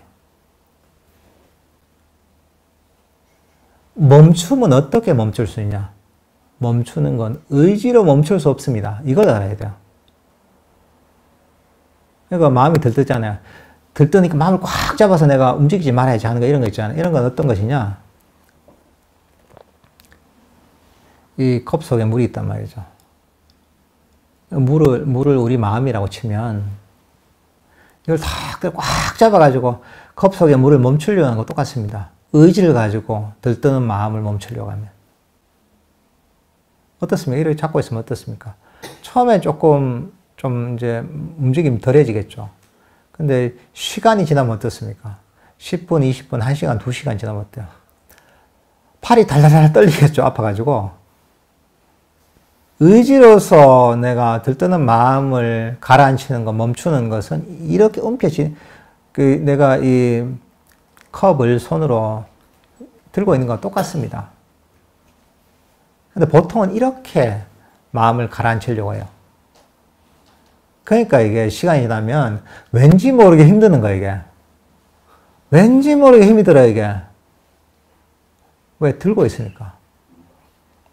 S1: 멈춤은 어떻게 멈출 수 있냐? 멈추는 건 의지로 멈출 수 없습니다. 이걸 알아야 돼요. 그러니까 마음이 들뜨잖아요. 들뜨니까 마음을 꽉 잡아서 내가 움직이지 말아야지 하는 거 이런 거 있잖아요. 이런 건 어떤 것이냐? 이 컵 속에 물이 있단 말이죠. 물을 우리 마음이라고 치면 이걸 꽉 잡아가지고 컵 속에 물을 멈추려고 하는 거 똑같습니다. 의지를 가지고 들뜨는 마음을 멈추려고 하면. 어떻습니까? 이렇게 잡고 있으면 어떻습니까? 처음에 좀 이제 움직임이 덜해지겠죠. 근데 시간이 지나면 어떻습니까? 10분, 20분, 1시간, 2시간 지나면 어때요? 팔이 달달달 떨리겠죠. 아파가지고. 의지로서 내가 들뜨는 마음을 가라앉히는 것, 멈추는 것은 이렇게 내가 이 컵을 손으로 들고 있는 거와 똑같습니다. 근데 보통은 이렇게 마음을 가라앉히려고 해요. 그러니까 이게 시간이 지나면 왠지 모르게 힘드는 거예요, 이게. 왠지 모르게 힘이 들어요, 이게. 왜? 들고 있으니까.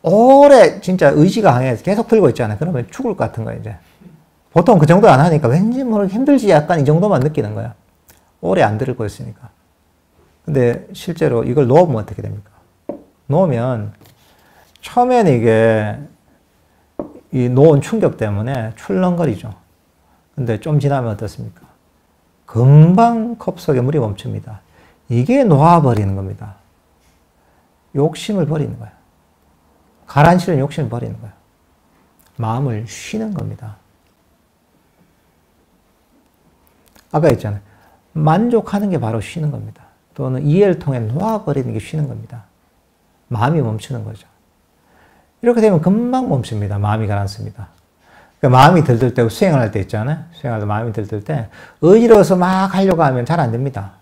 S1: 오래 진짜 의지가 강해서 계속 들고 있잖아요. 그러면 죽을 것 같은 거예요, 이제. 보통 그 정도 안 하니까 왠지 모르게 힘들지 약간 이 정도만 느끼는 거예요. 오래 안 들고 있으니까. 근데 실제로 이걸 놓으면 어떻게 됩니까? 놓으면 처음에는 이게 이 놓은 충격 때문에 출렁거리죠. 근데 좀 지나면 어떻습니까? 금방 컵 속에 물이 멈춥니다. 이게 놓아버리는 겁니다. 욕심을 버리는 거예요. 가라앉히는 욕심을 버리는 거예요. 마음을 쉬는 겁니다. 아까 했잖아요. 만족하는 게 바로 쉬는 겁니다. 또는 이해를 통해 놓아버리는 게 쉬는 겁니다. 마음이 멈추는 거죠. 이렇게 되면 금방 멈춥니다. 마음이 가라앉습니다. 그러니까 마음이 들뜰 때 수행을 할 때 있잖아요. 수행할 때 마음이 들뜰 때 의지로서 막 하려고 하면 잘 안 됩니다.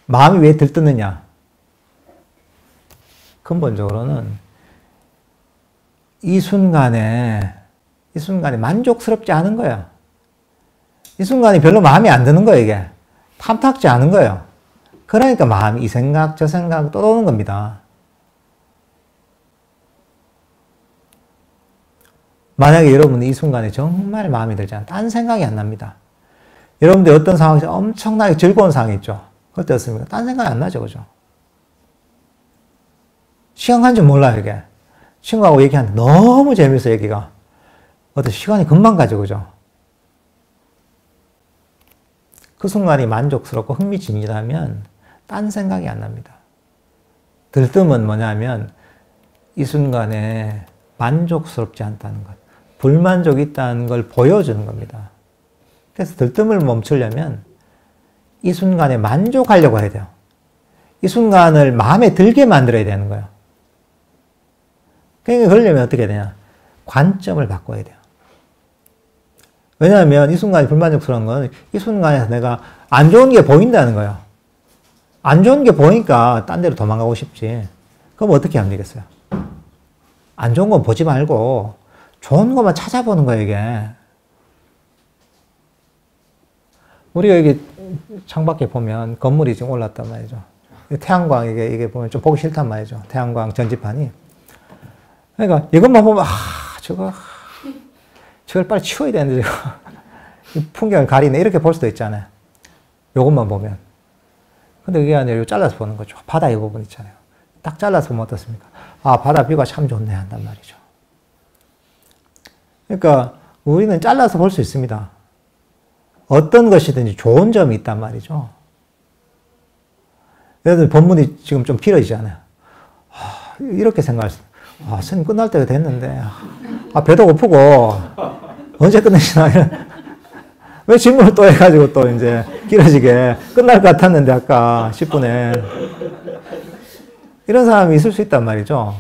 S1: 마음이 왜 들뜨느냐? 근본적으로는 이 순간에 만족스럽지 않은 거예요. 이 순간이 별로 마음에 안 드는 거예요, 이게. 탐탁지 않은 거예요. 그러니까 마음이 이 생각, 저 생각 떠도는 겁니다. 만약에 여러분이 이 순간에 정말 마음에 들지 않아, 딴 생각이 안 납니다. 여러분들 어떤 상황에서 엄청나게 즐거운 상황이 있죠. 어떻습니까? 딴 생각이 안 나죠, 그죠? 시간 간 줄 몰라요, 이게. 친구하고 얘기하는데 너무 재밌어, 얘기가. 어떤 시간이 금방 가죠, 그죠? 그 순간이 만족스럽고 흥미진진하면 딴 생각이 안 납니다. 들뜸은 뭐냐면 이 순간에 만족스럽지 않다는 것, 불만족이 있다는 걸 보여주는 겁니다. 그래서 들뜸을 멈추려면 이 순간에 만족하려고 해야 돼요. 이 순간을 마음에 들게 만들어야 되는 거예요. 그러니까 그러려면 어떻게 해야 되냐? 관점을 바꿔야 돼요. 왜냐하면 이 순간이 불만족스러운 건 이 순간에서 내가 안 좋은 게 보인다는 거예요. 안 좋은 게 보니까 딴 데로 도망가고 싶지. 그럼 어떻게 하면 되겠어요? 안 좋은 건 보지 말고 좋은 것만 찾아보는 거예요, 이게. 우리가 여기 창밖에 보면 건물이 지금 올랐단 말이죠. 태양광, 이게 보면 좀 보기 싫단 말이죠. 태양광 전지판이. 그러니까 이것만 보면, 저걸 빨리 치워야 되는데, 이 풍경을 가리네. 이렇게 볼 수도 있잖아요. 요것만 보면. 근데 그게 아니라 이거 잘라서 보는 거죠. 바다 이 부분 있잖아요. 딱 잘라서 보면 어떻습니까? 아, 바다 뷰가 참 좋네. 한단 말이죠. 그러니까 우리는 잘라서 볼 수 있습니다. 어떤 것이든지 좋은 점이 있단 말이죠. 예를 들어 본문이 지금 좀 길어지잖아요. 이렇게 생각할 수 있어요. 스님 끝날 때가 됐는데, 배도 고프고, 언제 끝내시나, 왜 질문을 또 해가지고 또 이제 길어지게 끝날 것 같았는데, 아까 10분에. 이런 사람이 있을 수 있단 말이죠.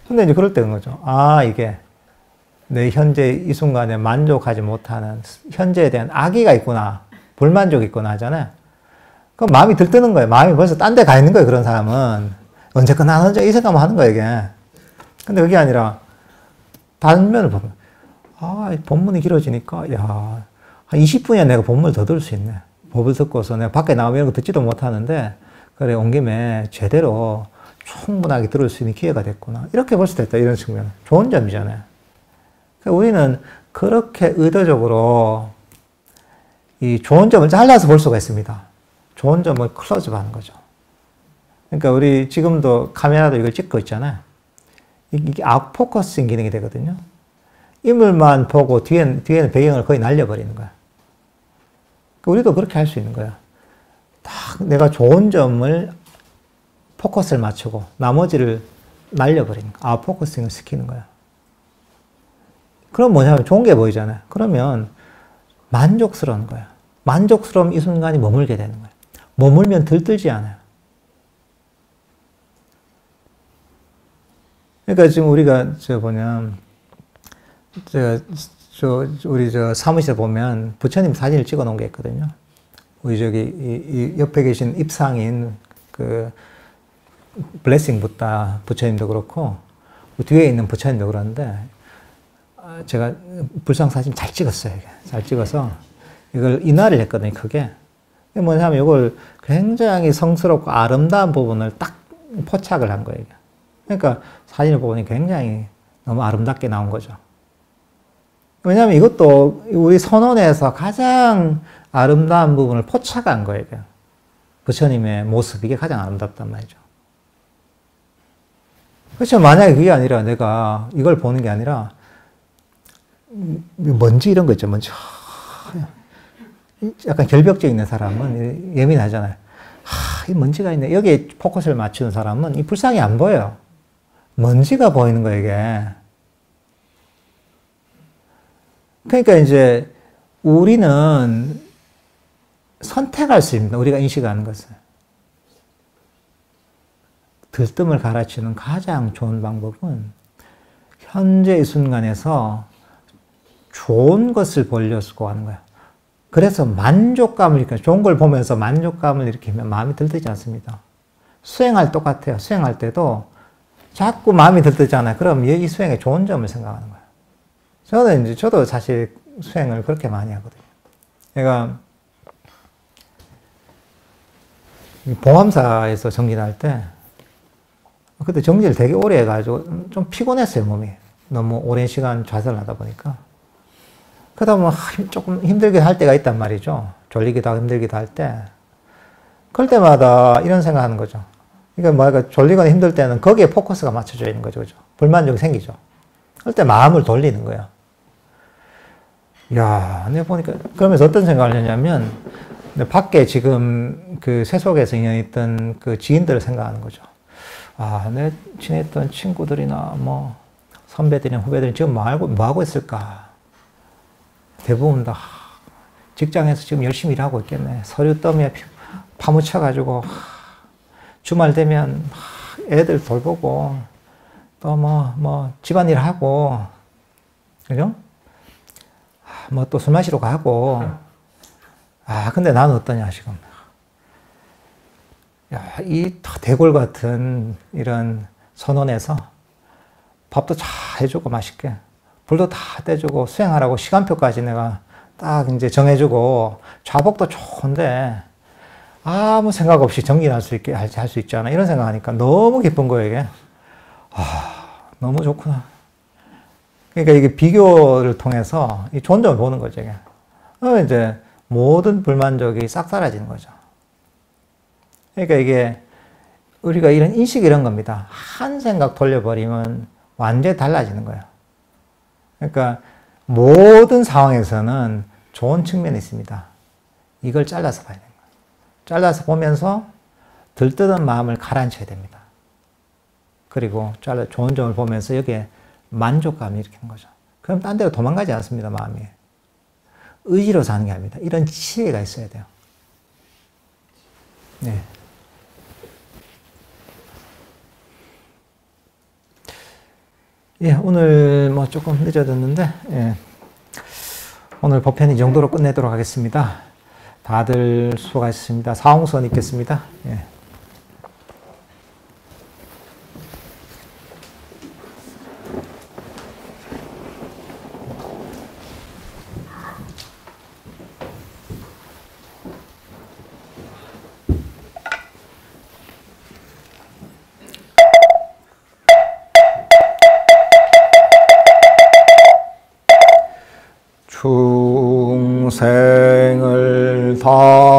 S1: 근데 이제 그럴 때인 거죠. 이게 내 현재 이 순간에 만족하지 못하는 현재에 대한 악의가 있구나, 불만족이 있구나 하잖아요. 그럼 마음이 들뜨는 거예요. 마음이 벌써 딴 데 가 있는 거예요, 그런 사람은. 언제 끝나, 이 생각만 하는 거예요, 이게. 근데 그게 아니라, 단면을 보면, 본문이 길어지니까, 한 20분이야 내가 본문을 더 들을 수 있네. 법을 듣고서 내가 밖에 나가면 이런 거 듣지도 못하는데, 그래, 온 김에 제대로 충분하게 들을 수 있는 기회가 됐구나. 이렇게 볼 수도 있다, 이런 측면. 좋은 점이잖아요. 그러니까 우리는 그렇게 의도적으로 이 좋은 점을 잘라서 볼 수가 있습니다. 좋은 점을 클로즈업 하는 거죠. 그러니까 우리 지금도 카메라도 이걸 찍고 있잖아요. 이게 아웃포커싱 기능이 되거든요. 인물만 보고 뒤에는 배경을 거의 날려버리는 거야. 우리도 그렇게 할 수 있는 거야. 딱 내가 좋은 점을 포커스를 맞추고 나머지를 날려버리는 거야. 아웃포커싱을 시키는 거야. 그럼 뭐냐면 좋은 게 보이잖아요. 그러면 만족스러운 거야. 만족스러움 이 순간이 머물게 되는 거야. 머물면 들뜨지 않아요. 그러니까 지금 우리가 우리 사무실에 보면 부처님 사진을 찍어 놓은 게 있거든요. 우리 이 옆에 계신 입상인 블레싱 붓다 부처님도 그렇고 뒤에 있는 부처님도 그런데 제가 불상 사진 잘 찍었어요. 잘 찍어서 이걸 인화를 했거든요, 크게. 뭐냐면 이걸 굉장히 성스럽고 아름다운 부분을 딱 포착을 한 거예요. 그러니까 사진을 보니 굉장히 너무 아름답게 나온 거죠. 왜냐하면 이것도 우리 선원에서 가장 아름다운 부분을 포착한 거예요. 부처님의 모습, 이게 가장 아름답단 말이죠. 그렇죠. 만약에 그게 아니라 내가 이걸 보는 게 아니라 먼지 이런 거 있죠. 먼지. 약간 결벽증 있는 사람은 예민하잖아요. 이 먼지가 있네. 여기에 포커스를 맞추는 사람은 이 불상이 안 보여요. 먼지가 보이는 거예요, 이게. 그러니까 이제 우리는 선택할 수 있습니다. 우리가 인식하는 것을. 들뜸을 갈아치우는 가장 좋은 방법은 현재 이 순간에서 좋은 것을 보려고 하는 거예요. 그래서 만족감을 일으키면, 좋은 걸 보면서 만족감을 일으키면 마음이 들뜨지 않습니다. 수행할 똑같아요. 수행할 때도 자꾸 마음이 들뜨잖아요. 그럼 이 수행의 좋은 점을 생각하는 거예요. 저도 사실 수행을 그렇게 많이 하거든요. 제가 보험사에서 정진할 때, 그때 정진을 되게 오래 해가지고 좀 피곤했어요, 몸이. 너무 오랜 시간 좌선을 하다 보니까. 그러다 보면 조금 힘들게 할 때가 있단 말이죠. 졸리기도 하고 힘들기도 할 때. 그럴 때마다 이런 생각하는 거죠. 그러니까 뭐랄까 졸리거나 힘들 때는 거기에 포커스가 맞춰져 있는 거죠. 그죠? 불만족이 생기죠. 그럴 때 마음을 돌리는 거예요. 야, 내가 보니까 그러면서 어떤 생각을 하냐면 밖에 지금 그 세속에서 인연이 있던 그 지인들을 생각하는 거죠. 아, 내 지냈던 친구들이나 뭐 선배들이나 후배들이 지금 뭐 하고 있을까? 대부분 다 직장에서 지금 열심히 일하고 있겠네. 서류 더미에 파묻혀가지고 주말 되면 애들 돌보고 또 뭐 집안일 하고 그죠? 뭐 또 술 마시러 가고 근데 나는 어떠냐 지금. 야, 이 대골 같은 이런 선원에서 밥도 다 해주고 맛있게 불도 다 떼주고 수행하라고 시간표까지 내가 딱 이제 정해주고 좌복도 좋은데 아무 생각 없이 정진할 수 있게 할 수 있잖아. 이런 생각하니까 너무 기쁜 거예요, 이게. 너무 좋구나. 그러니까 이게 비교를 통해서 이 좋은 점을 보는 거죠, 이게. 이제 모든 불만족이 싹 사라지는 거죠. 그러니까 이게 우리가 이런 인식이 이런 겁니다. 한 생각 돌려버리면 완전히 달라지는 거예요. 그러니까 모든 상황에서는 좋은 측면이 있습니다. 이걸 잘라서 봐야 됩니다. 잘라서 보면서 들뜨는 마음을 가라앉혀야 됩니다. 그리고 좋은 점을 보면서 여기에 만족감을 일으키는 거죠. 그럼 딴 데로 도망가지 않습니다, 마음이. 의지로 사는 게 아닙니다. 이런 지혜가 있어야 돼요. 네. 예, 오늘 뭐 조금 늦어졌는데, 예. 오늘 법회는 이 정도로 끝내도록 하겠습니다. 다들 수고하셨습니다. 사홍선 있겠습니다. 예. 중생을 다